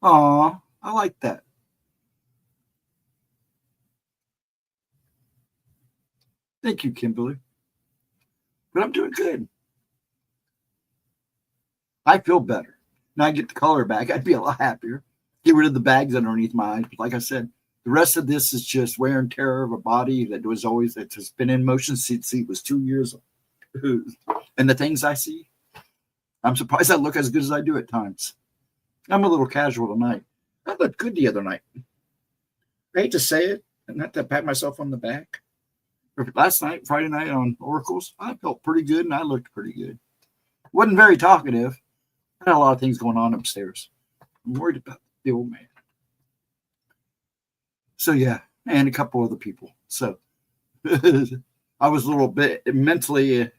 S1: Aw, I like that. Thank you, Kimberly. But I'm doing good. I feel better. Now I get the color back. I'd be a lot happier. Get rid of the bags underneath my eyes. But like I said, the rest of this is just wear and tear of a body that has been in motion since he was 2 years old. And the things I see, I'm surprised I look as good as I do at times. I'm a little casual tonight. I looked good the other night. I hate to say it, and not to pat myself on the back. Last night, Friday night on Oracles, I felt pretty good and I looked pretty good. Wasn't very talkative. I had a lot of things going on upstairs. I'm worried about the old man. So yeah, and a couple other people. So I was a little bit mentally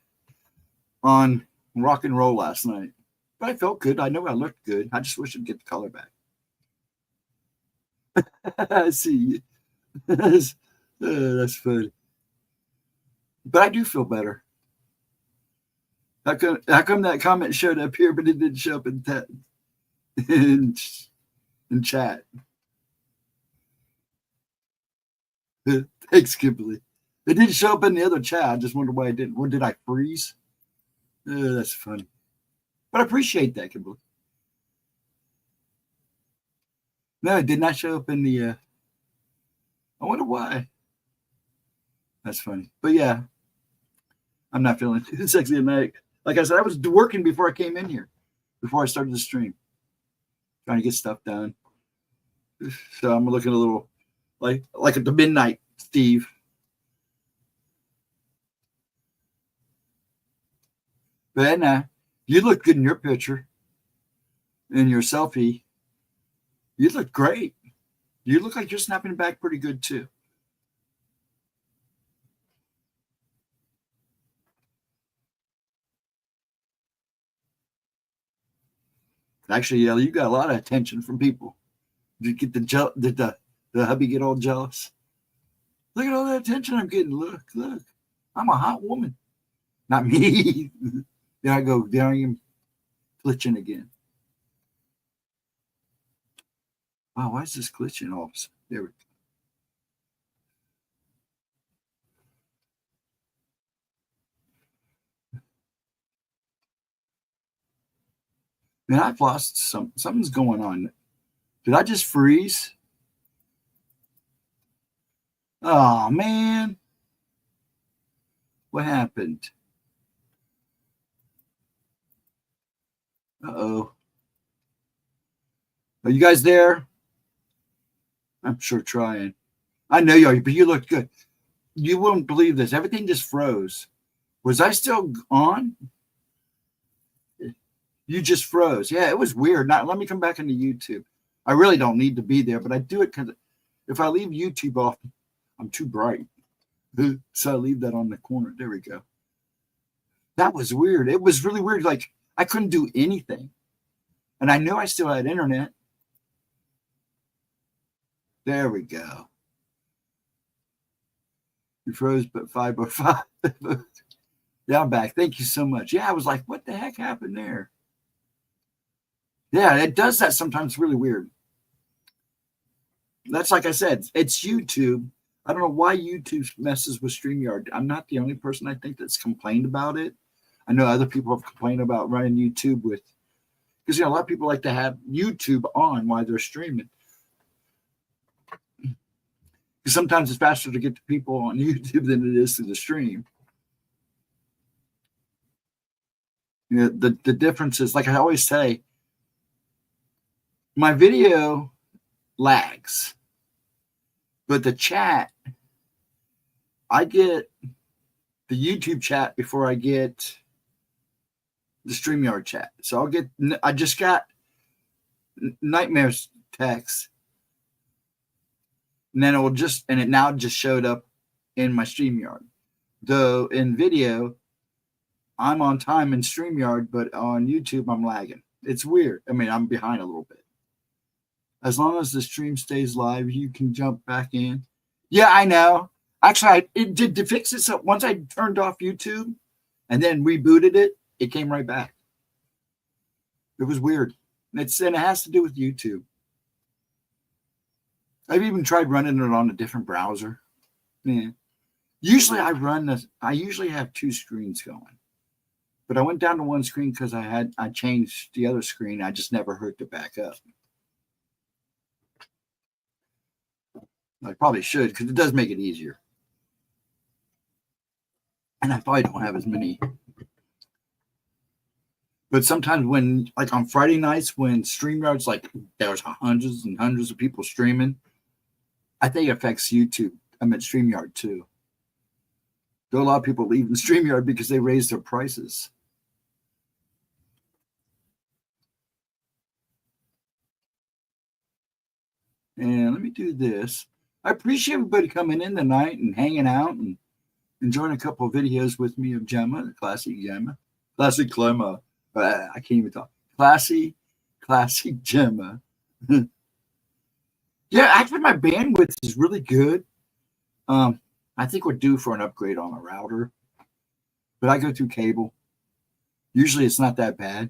S1: on rock and roll last night. But I felt good. I know I looked good. I just wish I'd get the color back. I see. That's funny. But I do feel better. How come that comment showed up here, but it didn't show up in chat? Thanks, Kimberly. It didn't show up in the other chat. I just wonder why it didn't. What, did I freeze? That's funny. But I appreciate that, Kimberly. No, it did not show up in the. I wonder why. That's funny. But yeah, I'm not feeling too sexy tonight. Like I said, I was working before I came in here, before I started the stream, trying to get stuff done. So I'm looking a little like at the midnight Steve. But Edna, you look good in your picture, in your selfie. You look great. You look like you're snapping back pretty good too. Actually, yeah, you got a lot of attention from people. Did you get did the hubby get all jealous? Look at all that attention I'm getting. Look. I'm a hot woman. Not me. There I go. There I am glitching again. Wow, why is this glitching all of a sudden? There we go. Man, I've lost something's going on. Did I just freeze? Oh man. What happened? Uh-oh. Are you guys there? I'm sure trying. I know you are, but you look good. You won't believe this. Everything just froze. Was I still on? You just froze. Yeah, it was weird. Now, let me come back into YouTube. I really don't need to be there, but I do it because if I leave YouTube off, I'm too bright. So I leave that on the corner. There we go. That was weird. It was really weird. Like, I couldn't do anything. And I knew I still had internet. There we go. You froze, but 505. Yeah, I'm back. Thank you so much. Yeah, I was like, what the heck happened there? Yeah, it does that sometimes. Really weird. That's like I said, it's YouTube. I don't know why YouTube messes with StreamYard. I'm not the only person I think that's complained about it. I know other people have complained about running YouTube with, because a lot of people like to have YouTube on while they're streaming. Because sometimes it's faster to get to people on YouTube than it is to the stream. The difference is, like I always say, my video lags, but the chat, I get the YouTube chat before I get the StreamYard chat. So I just got Nightmare's text, and then it now just showed up in my StreamYard. Though in video, I'm on time in StreamYard, but on YouTube, I'm lagging. It's weird. I mean, I'm behind a little bit. As long as the stream stays live, you can jump back in. Yeah, I know. Actually, it did to fix it. So once I turned off YouTube and then rebooted it, it came right back. It was weird. And it has to do with YouTube. I've even tried running it on a different browser. Yeah. Usually I usually have two screens going. But I went down to one screen because I changed the other screen. I just never hooked it back up. I probably should because it does make it easier. And I probably don't have as many. But sometimes when, like on Friday nights, when StreamYard's like there's hundreds and hundreds of people streaming, I think it affects YouTube. I meant StreamYard too. There are a lot of people leaving StreamYard because they raised their prices. And let me do this. I appreciate everybody coming in tonight and hanging out and enjoying a couple of videos with me of Gemma, the classic Gemma. Classic Gemma. I can't even talk. Classic Gemma. Yeah, actually my bandwidth is really good. I think we're due for an upgrade on the router. But I go through cable. Usually it's not that bad.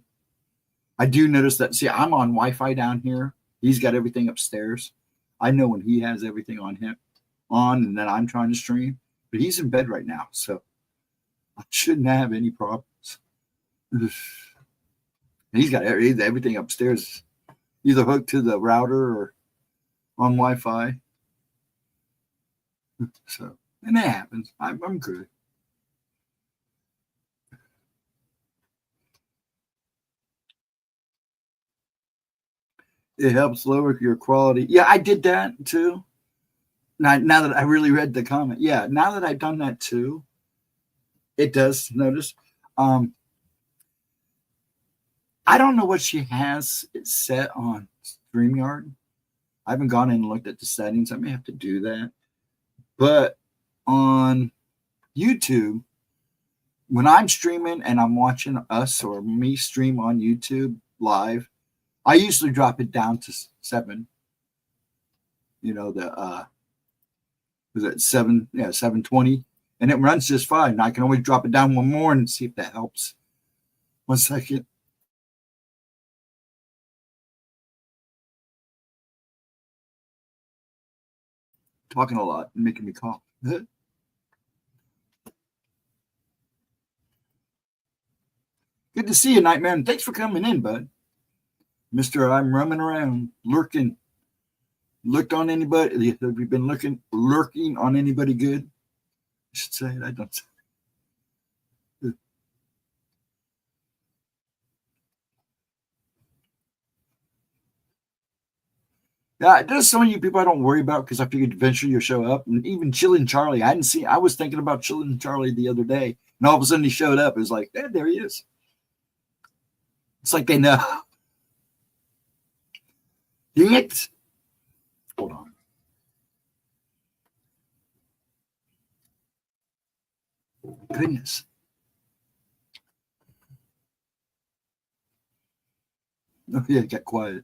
S1: I do notice that, see, I'm on Wi-Fi down here. He's got everything upstairs. I know when he has everything on and then I'm trying to stream. But he's in bed right now, so I shouldn't have any problems. He's got everything upstairs, either hooked to the router or on Wi-Fi. So, and that happens. I'm good. It helps lower your quality. Yeah, I did that too. Now that I really read the comment. Yeah, now that I've done that too, it does notice. I don't know what she has it set on StreamYard. I haven't gone in and looked at the settings. I may have to do that. But on YouTube, when I'm streaming and I'm watching us or me stream on YouTube live, I usually drop it down to 7. You know, was it 7? Yeah, 720. And it runs just fine. I can always drop it down one more and see if that helps. 1 second. Talking a lot and making me cough. Good to see you, Nightmare. Thanks for coming in, bud. Mr. I'm roaming around, lurking. Looked on anybody? Have you been lurking on anybody good? I should say it. I don't say it. Yeah, there's some of you people I don't worry about because I figured eventually you'll show up. And even Chillin' Charlie, I was thinking about Chillin' Charlie the other day, and all of a sudden he showed up. It was like, yeah, there he is. It's like they know. Dang it. Hold on. Goodness. Oh, yeah, it got quiet.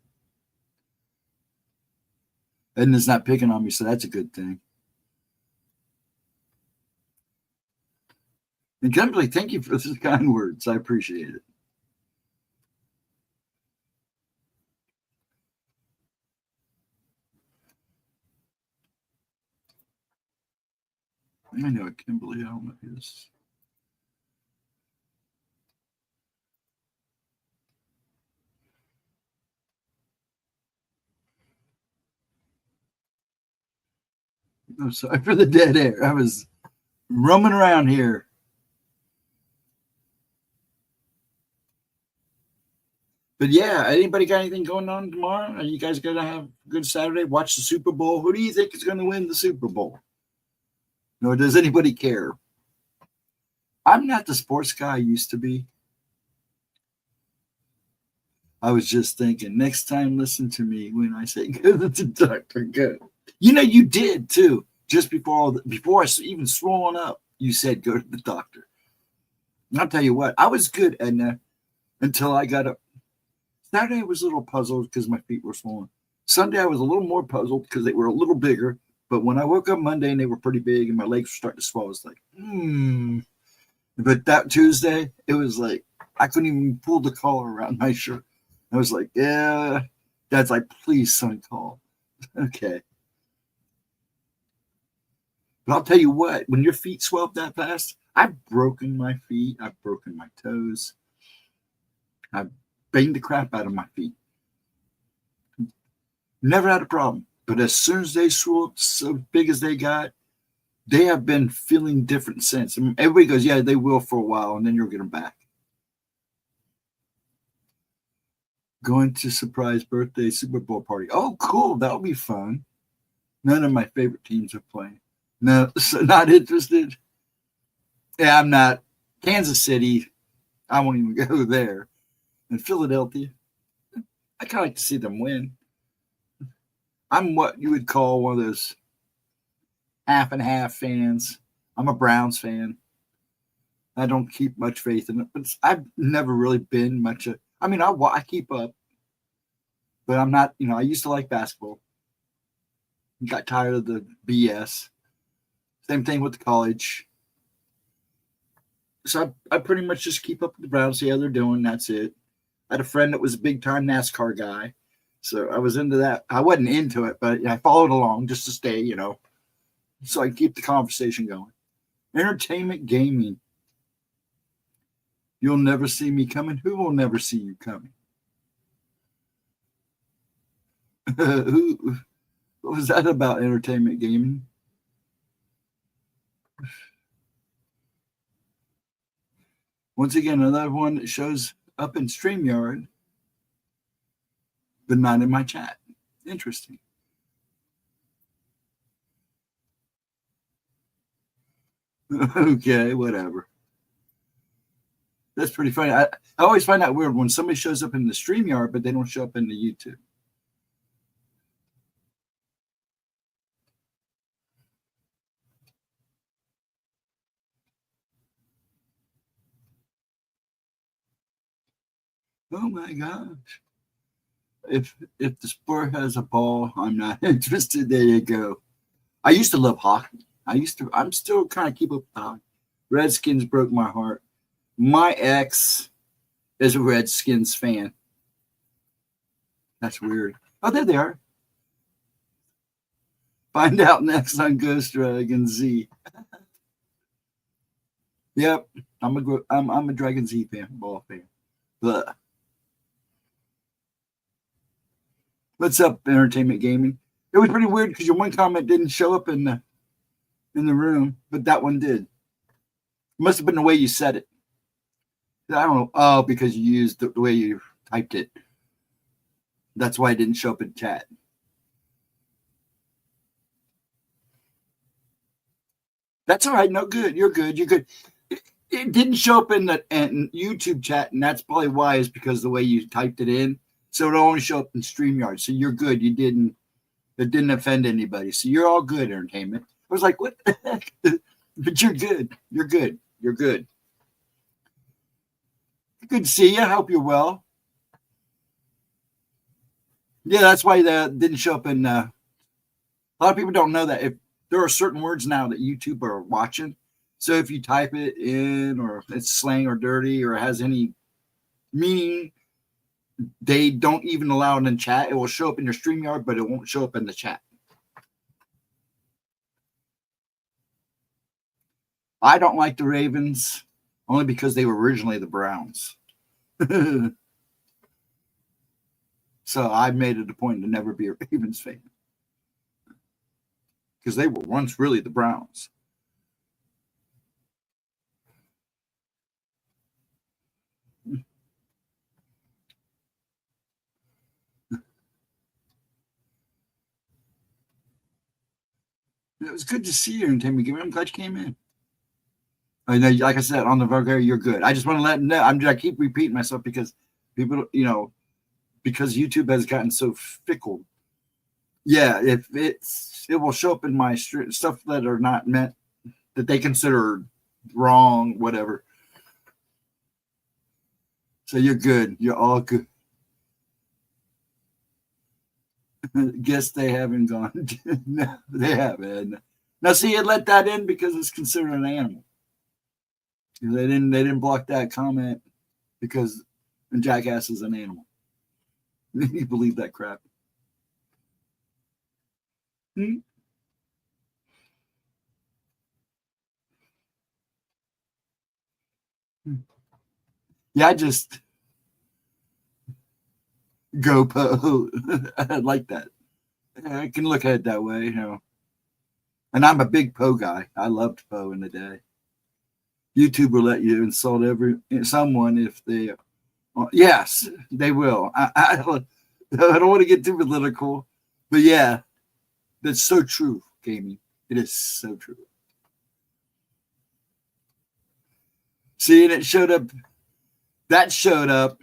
S1: And it's not picking on me, so that's a good thing. And Kimberly, thank you for those kind words. I appreciate it. I know it, Kimberly. I don't know who this is. I'm sorry for the dead air. I was roaming around here. But yeah, anybody got anything going on tomorrow? Are you guys going to have a good Saturday? Watch the Super Bowl? Who do you think is going to win the Super Bowl? Nor does anybody care? I'm not the sports guy I used to be. I was just thinking, next time, listen to me when I say go to the doctor. Go. You know, you did too. Just before I even swollen up, you said go to the doctor. And I'll tell you what, I was good, Edna, until I got up. Saturday I was a little puzzled because my feet were swollen. Sunday I was a little more puzzled because they were a little bigger. But when I woke up Monday and they were pretty big and my legs were starting to swell, I was like, But that Tuesday, it was like I couldn't even pull the collar around my shirt. I was like, yeah. Dad's like, please, son, call. Okay. But I'll tell you what, when your feet swell up that fast, I've broken my feet. I've broken my toes. I've banged the crap out of my feet. Never had a problem. But as soon as they swell up so big as they got, they have been feeling different since. And everybody goes, yeah, they will for a while, and then you'll get them back. Going to surprise birthday Super Bowl party. Oh, cool. That'll be fun. None of my favorite teams are playing. No, so not interested. Yeah, I'm not. Kansas City, I won't even go there. And Philadelphia, I kind of like to see them win. I'm what you would call one of those half and half fans. I'm a Browns fan. I don't keep much faith in it, but I've never really been much. I keep up, but I'm not. I used to like basketball. Got tired of the BS. Same thing with the college. So I pretty much just keep up with the Browns, see how they're doing. That's it. I had a friend that was a big time NASCAR guy. So I was into that. I wasn't into it, but I followed along just to stay, so I can keep the conversation going. Entertainment gaming. You'll never see me coming. Who will never see you coming? What was that about, entertainment gaming? Once again, another one that shows up in StreamYard, but not in my chat. Interesting. Okay, whatever. That's pretty funny. I always find that weird when somebody shows up in the StreamYard, but they don't show up in the YouTube. Oh my gosh. If the sport has a ball, I'm not interested. There you go. I used to love hockey. I'm still kind of keep up with hockey. Redskins broke my heart. My ex is a Redskins fan. That's weird. Oh, there they are. Find out next on Ghostdragonzw. Yep, I'm a Dragon Z fan, ball fan. But what's up, entertainment gaming? It was pretty weird because your one comment didn't show up in the room, but that one did. It must have been the way you said it. I don't know. Oh, because you used the way you typed it. That's why it didn't show up in chat. That's all right. No, good. You're good. You're good. It didn't show up in the YouTube chat, and that's probably why, is because the way you typed it in. So it only showed up in StreamYard. So you're good. It didn't offend anybody. So you're all good, entertainment. I was like, what the heck? But you're good. You're good. You're good. Good to see you. I hope you're well. Yeah, that's why that didn't show up in. A lot of people don't know that if there are certain words now that YouTube are watching. So if you type it in, or it's slang or dirty or has any meaning, they don't even allow it in chat. It will show up in your StreamYard, but it won't show up in the chat. I don't like the Ravens only because they were originally the Browns. So I made it a point to never be a Ravens fan because they were once really the Browns. It was good to see you, entertainment. I'm glad you came in. I know, like I said, on the vulgar, you're good. I just want to let them know. I keep repeating myself because people, because YouTube has gotten so fickle. Yeah, if it will show up in my stuff that are not meant, that they consider wrong, whatever. So you're good. You're all good. Guess they haven't gone. No, they haven't. Now, see, it let that in because it's considered an animal. They didn't block that comment because Jackass is an animal. You believe that crap? Yeah, I just go Poe. I like that. I can look at it that way, you know. And I'm a big Poe guy. I loved Poe in the day. YouTube will let you insult someone if they. Yes, they will. I don't want to get too political, but yeah, that's so true, Gaming. It is so true. See, and it showed up. That showed up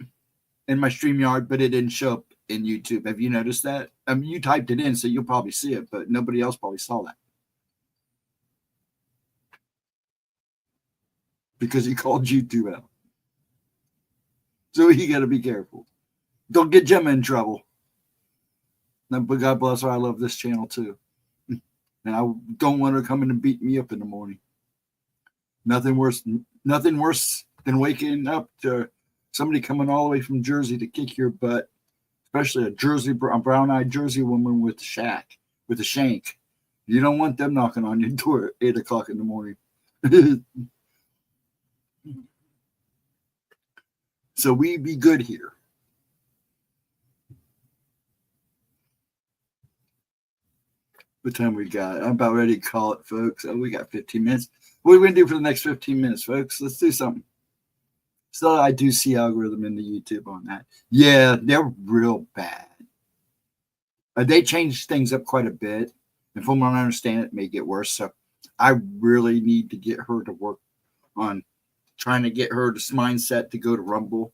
S1: in my StreamYard, but it didn't show up in YouTube. Have you noticed that? I mean, you typed it in, so you'll probably see it, but nobody else probably saw that. Because he called YouTube out. So you got to be careful. Don't get Gemma in trouble. But God bless her. I love this channel too. And I don't want her coming and beat me up in the morning. Nothing worse than waking up to somebody coming all the way from Jersey to kick your butt, especially a brown-eyed Jersey woman with a shank. You don't want them knocking on your door at 8 o'clock in the morning. So we be good here. What time we got? I'm about ready to call it, folks. Oh, we got 15 minutes. What are we going to do for the next 15 minutes, folks? Let's do something. So I do see algorithm in the YouTube on that. Yeah, they're real bad. They changed things up quite a bit. And from what I understand, it may get worse. So I really need to get her to work on trying to get her this mindset to go to Rumble.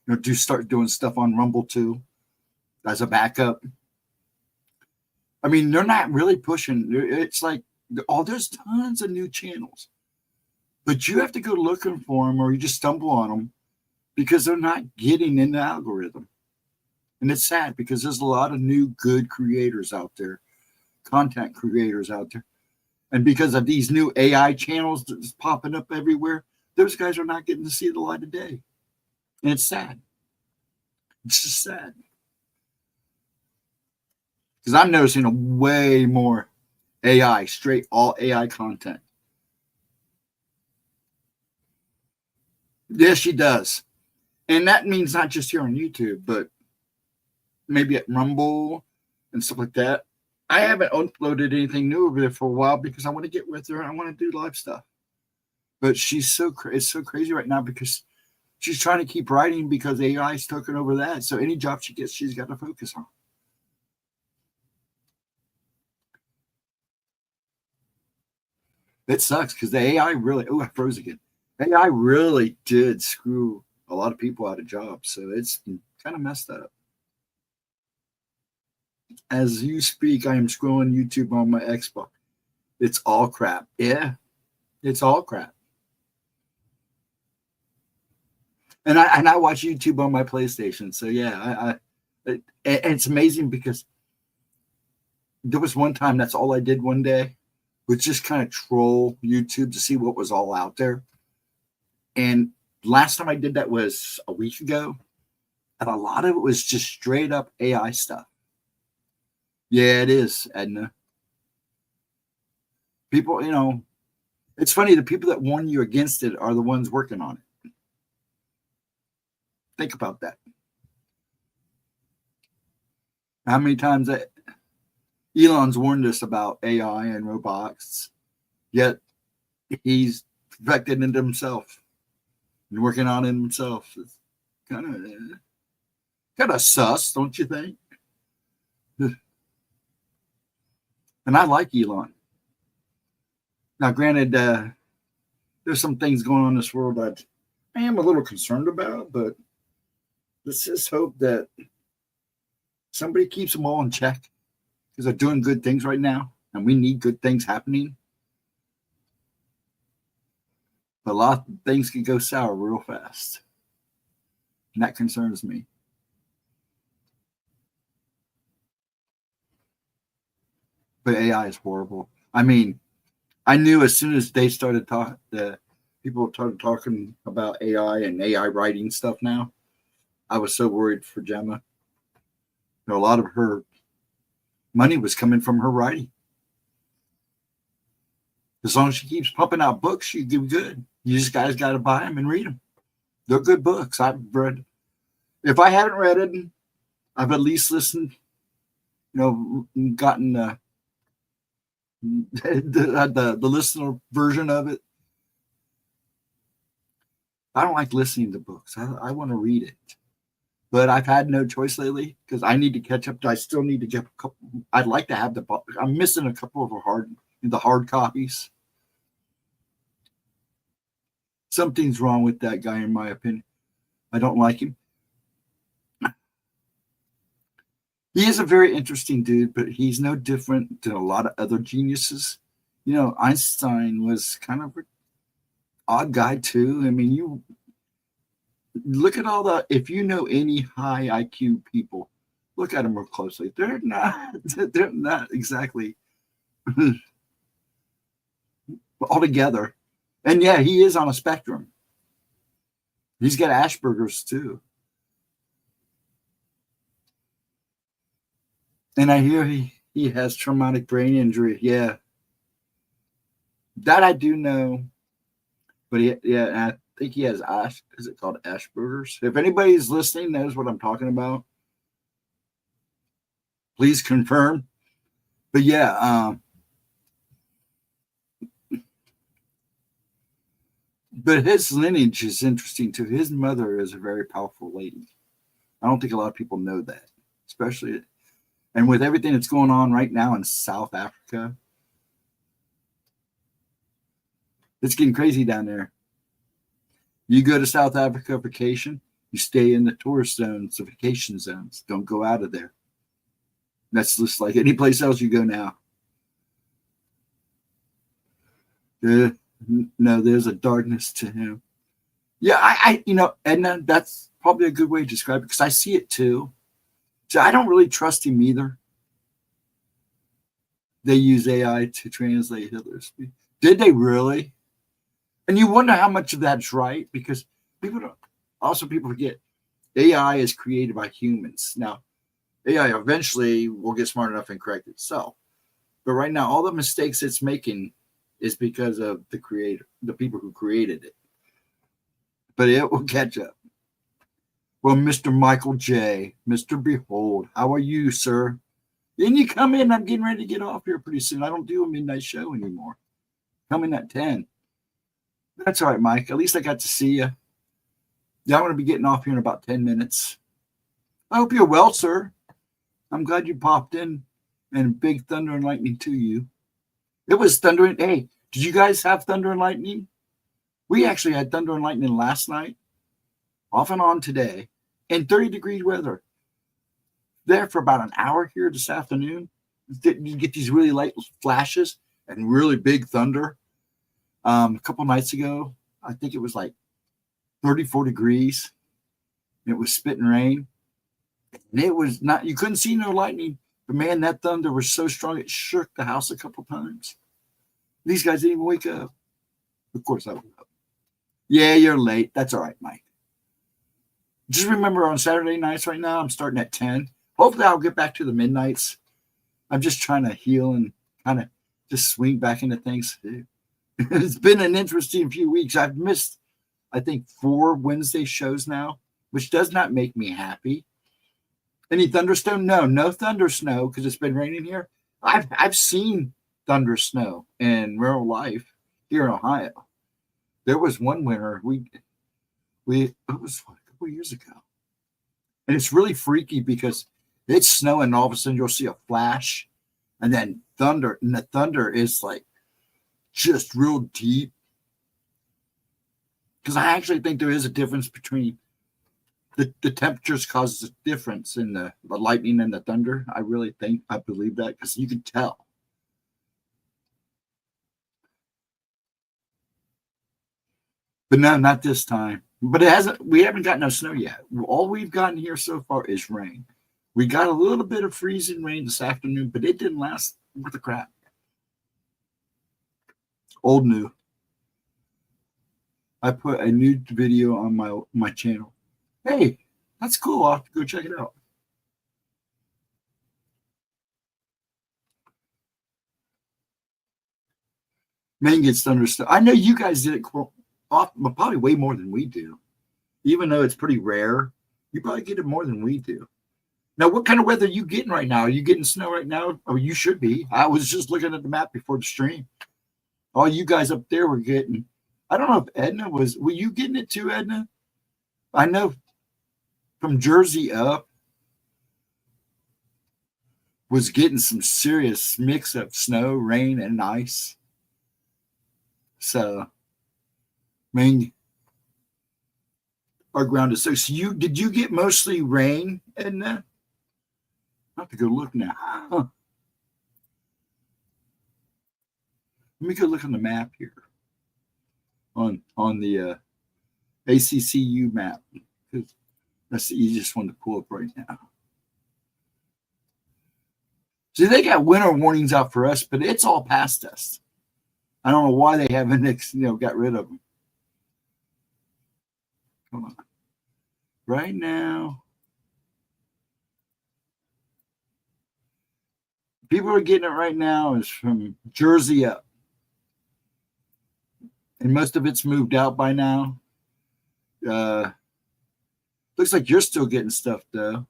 S1: You know, start doing stuff on Rumble too as a backup. I mean, they're not really pushing. It's like, there's tons of new channels. But you have to go looking for them or you just stumble on them because they're not getting in the algorithm. And it's sad because there's a lot of new good creators out there, content creators out there. And because of these new AI channels that's popping up everywhere, those guys are not getting to see the light of day. And it's sad. It's just sad. Because I'm noticing a way more AI, straight all AI content. Yes, she does. And that means not just here on YouTube, but maybe at Rumble and stuff like that. I haven't uploaded anything new over there for a while because I want to get with her and I want to do live stuff. But it's so crazy right now because she's trying to keep writing because AI's taking over that. So any job she gets, she's got to focus on. It sucks because the AI really, I froze again. AI really did screw a lot of people out of jobs. So it's kind of messed up. As you speak, I am scrolling YouTube on my Xbox. It's all crap. Yeah, it's all crap. And I watch YouTube on my PlayStation. So yeah, it's amazing because there was one time that's all I did one day was just kind of troll YouTube to see what was all out there. And last time I did that was a week ago. And a lot of it was just straight up AI stuff. Yeah, it is, Edna. People, you know, it's funny. The people that warn you against it are the ones working on it. Think about that. How many times that Elon's warned us about AI and robots, yet he's perfected it himself and working on it himself. It's kind of sus, don't you think? And I like Elon. Now, granted, there's some things going on in this world that I am a little concerned about, but let's just hope that somebody keeps them all in check because they're doing good things right now, and we need good things happening. But a lot of things can go sour real fast, and that concerns me. But AI is horrible. I mean, I knew as soon as they started talking, people started talking about AI and AI writing stuff now, I was so worried for Gemma. You know, a lot of her money was coming from her writing. As long as she keeps pumping out books, she'd do good. You just guys got to buy them and read them. They're good books. I've read. If I haven't read it, I've at least listened. Gotten the listener version of it. I don't like listening to books. I want to read it, but I've had no choice lately because I need to catch up. I still need to get a couple. I'd like to have the book. I'm missing a couple of the hard copies. Something's wrong with that guy, in my opinion. I don't like him. He is a very interesting dude, but he's no different than a lot of other geniuses. Einstein was kind of an odd guy too. I mean, you look at if you know any high IQ people, look at them more closely. They're not exactly all together. And yeah, he is on a spectrum. He's got Asperger's too. And I hear he has traumatic brain injury. Yeah. That I do know. But I think he has is it called Asperger's? If anybody's listening knows what I'm talking about, please confirm. But yeah, but his lineage is interesting too. His mother is a very powerful lady. I don't think a lot of people know that, especially. And with everything that's going on right now in South Africa, it's getting crazy down there. You go to South Africa vacation, you stay in the tourist zones, the vacation zones. Don't go out of there. That's just like any place else you go now. No, there's a darkness to him. Yeah, Edna, that's probably a good way to describe it because I see it too. So I don't really trust him either. They use AI to translate Hitler's speech. Did they really? And you wonder how much of that's right because people forget AI is created by humans. Now, AI eventually will get smart enough and correct itself. But right now, all the mistakes it's making is because of the people who created it. But it will catch up. Well, Mr. Michael J., Mr. Behold, how are you, sir? Then you come in. I'm getting ready to get off here pretty soon. I don't do a midnight show anymore. Coming at 10. That's all right, Mike. At least I got to see you. Yeah, I'm going to be getting off here in about 10 minutes. I hope you're well, sir. I'm glad you popped in. And big thunder and lightning to you. It was thunder. Hey, did you guys have thunder and lightning? We actually had thunder and lightning last night, off and on today, and 30-degree weather. There for about an hour here this afternoon. You get these really light flashes and really big thunder. A couple nights ago, I think it was like 34 degrees. It was spitting rain. And it was not, you couldn't see no lightning, but man, that thunder was so strong it shook the house a couple times. These guys didn't even wake up. Of course I woke up. Yeah, you're late. That's all right, Mike. Just remember on Saturday nights right now, I'm starting at 10. Hopefully I'll get back to the midnights. I'm just trying to heal and kind of just swing back into things. It's been an interesting few weeks. I've missed, I think, 4 Wednesday shows now, which does not make me happy. Any thunderstorm? No thunder snow because it's been raining here. I've seen thunder snow in real life here in Ohio. There was one winter it was a couple years ago, and it's really freaky because it's snowing and all of a sudden you'll see a flash, and then thunder, and the thunder is like just real deep. Because I actually think there is a difference between the temperatures causes a difference in the lightning and the thunder. I believe that because you can tell. But no, not this time. But we haven't got no snow yet. All we've gotten here so far is rain. We got a little bit of freezing rain this afternoon, but it didn't last worth the crap. Old new. I put a new video on my channel. Hey, that's cool. I'll have to go check it out. Maine gets thunderstorm. I know you guys did it probably way more than we do. even though it's pretty rare, you probably get it more than we do. Now, what kind of weather are you getting right now? Are you getting snow right now? Oh, you should be. I was just looking at the map before the stream. All you guys up there were getting. I don't know if Edna was. Were you getting it too, Edna? I know from Jersey up was getting some serious mix of snow, rain, and ice. So, I mean, our ground is so. So did you get mostly rain, Edna? I have to go look now. Huh. Let me go look on the map here. On the ACCU map. That's the easiest one to pull up right now. See, they got winter warnings out for us, but it's all past us. I don't know why they haven't, got rid of them. Come on. Right now, people are getting it right now is from Jersey up. And most of it's moved out by now. Looks like you're still getting stuff, though.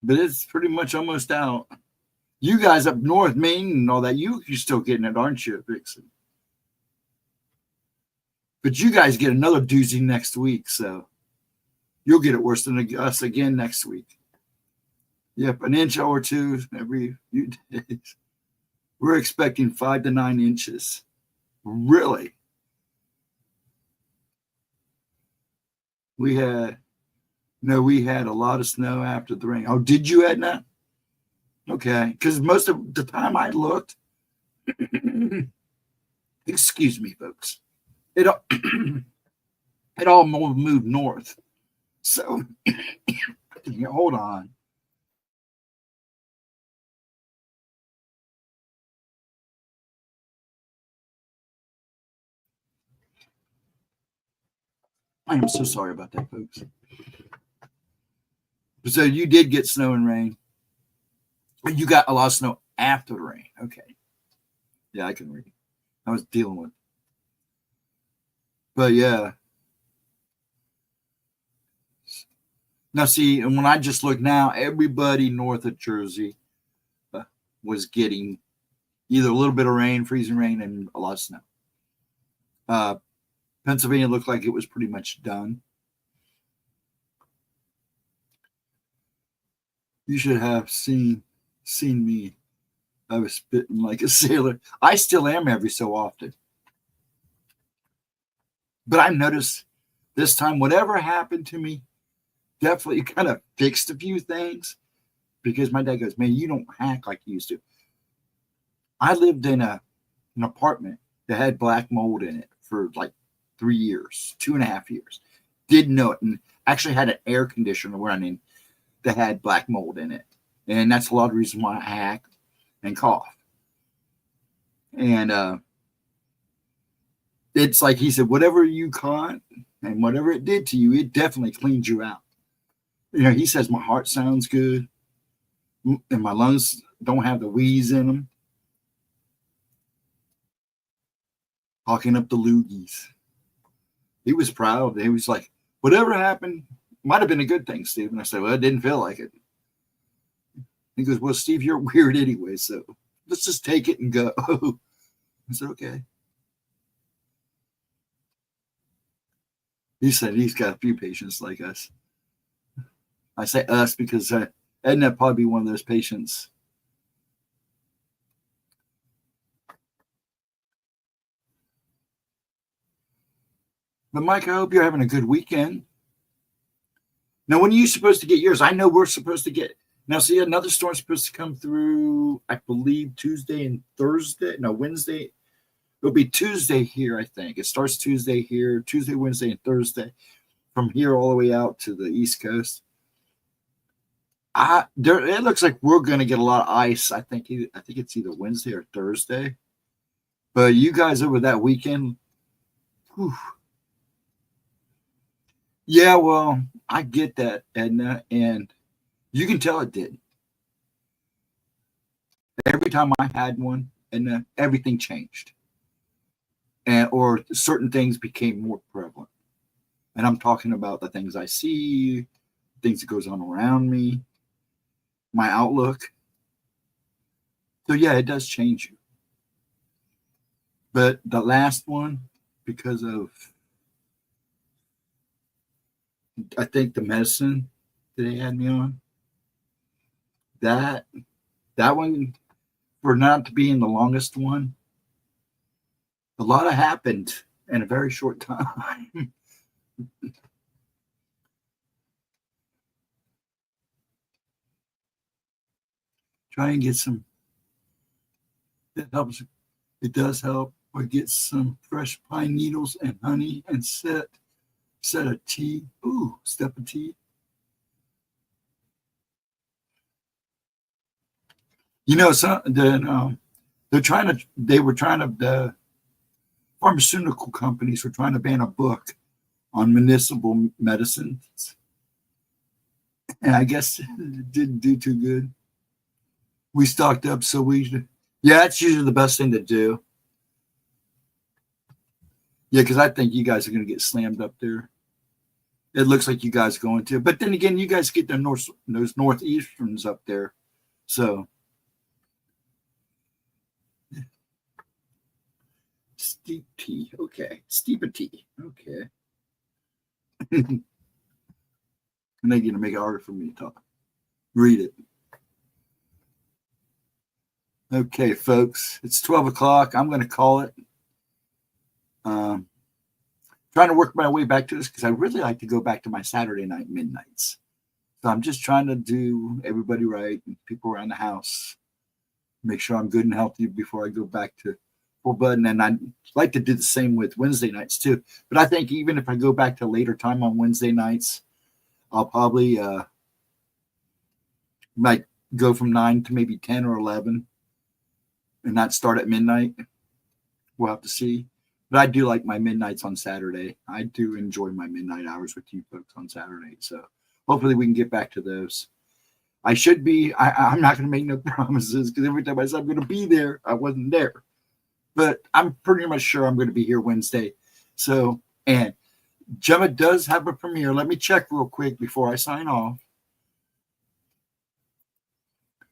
S1: But it's pretty much almost out. You guys up north, Maine and all that, you're still getting it, aren't you, Vixen? But you guys get another doozy next week, so you'll get it worse than us again next week. Yep, an inch or two every few days. We're expecting 5 to 9 inches. Really? We had a lot of snow after the rain. Oh, did you, Edna? Okay, because most of the time I looked, excuse me, folks, it all moved north. So, hold on. I am so sorry about that, folks. So you did get snow and rain. You got a lot of snow after the rain. Okay. Yeah, I can read. I was dealing with. But yeah. Now see, and when I just look now, everybody north of Jersey was getting either a little bit of rain, freezing rain, and a lot of snow. Pennsylvania looked like it was pretty much done. You should have seen me. I was spitting like a sailor. I still am every so often. But I noticed this time, whatever happened to me, definitely kind of fixed a few things. Because my dad goes, man, you don't hack like you used to. I lived in an apartment that had black mold in it for like 3 years, 2.5 years. Didn't know it. And actually had an air conditioner running that had black mold in it. And that's a lot of the reason why I hack and cough. And it's like he said, whatever you caught and whatever it did to you, it definitely cleaned you out. He says my heart sounds good and my lungs don't have the wheeze in them. Hawking up the loogies. He was proud. He was like, whatever happened might have been a good thing, Steve. And I said, well, it didn't feel like it. He goes, well, Steve, you're weird anyway, so let's just take it and go. I said, okay. He said he's got a few patients like us. I say us because Edna probably be one of those patients. But Mike, I hope you're having a good weekend. Now, when are you supposed to get yours? I know we're supposed to get. Now, see, another storm's supposed to come through, I believe, Tuesday and Thursday. No, Wednesday. It'll be Tuesday here, I think. It starts Tuesday here, Tuesday, Wednesday, and Thursday. From here all the way out to the East Coast. It looks like we're going to get a lot of ice. I think it's either Wednesday or Thursday. But you guys over that weekend, whew. Yeah, well, I get that, Edna, and you can tell it did. Every time I had one, and everything changed. or certain things became more prevalent. And I'm talking about the things I see, things that goes on around me, my outlook. So yeah, it does change you. But the last one, because of, I think, the medicine that they had me on, that one, for not being the longest one, a lot happened in a very short time. Try and get some, that helps. It does help. Or get some fresh pine needles and honey and set a tea. Ooh, step of tea. You know, the pharmaceutical companies were trying to ban a book on municipal medicines. And I guess it didn't do too good. We stocked up, so yeah, it's usually the best thing to do. Yeah, because I think you guys are going to get slammed up there. It looks like you guys are going to. But then again, you guys get those northeasterns up there. So, steep tea. Okay. Steep a tea. Okay. And they're going to make it harder for me to talk. Read it. Okay, folks. It's 12 o'clock. I'm going to call it. Trying to work my way back to this because I really like to go back to my Saturday night midnights. So I'm just trying to do everybody right and people around the house. Make sure I'm good and healthy before I go back to full button. And I'd like to do the same with Wednesday nights too. But I think even if I go back to later time on Wednesday nights, I'll probably might go from 9 to maybe 10 or 11 and not start at midnight. We'll have to see. But I do like my midnights on Saturday. I do enjoy my midnight hours with you folks on Saturday. So hopefully we can get back to those. I should be. I'm not going to make no promises because every time I said I'm going to be there, I wasn't there. But I'm pretty much sure I'm going to be here Wednesday. So, and Gemma does have a premiere. Let me check real quick before I sign off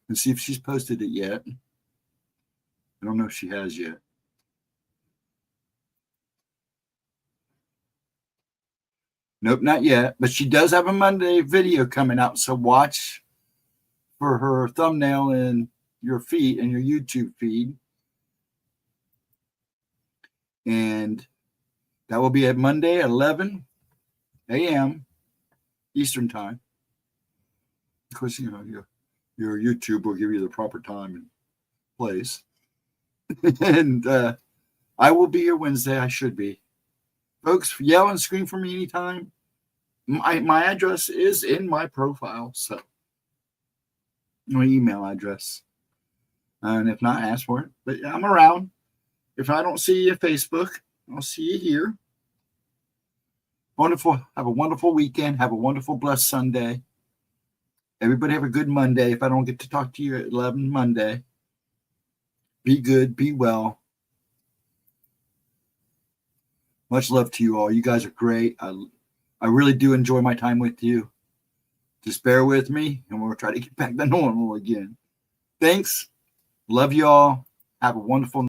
S1: and see if she's posted it yet. I don't know if she has yet. Nope, not yet. But she does have a Monday video coming out. So watch for her thumbnail in your feed and your YouTube feed. And that will be at Monday at 11 a.m. Eastern time. Of course, you know, your YouTube will give you the proper time and place. And I will be here Wednesday. I should be. Folks, yell and scream for me anytime. My address is in my profile, so my email address. And if not, ask for it. But I'm around. If I don't see you at Facebook, I'll see you here. Wonderful. Have a wonderful weekend. Have a wonderful, blessed Sunday. Everybody have a good Monday. If I don't get to talk to you at 11 Monday, be good. Be well. Much love to you all. You guys are great. I really do enjoy my time with you. Just bear with me, and we'll try to get back to normal again. Thanks. Love you all. Have a wonderful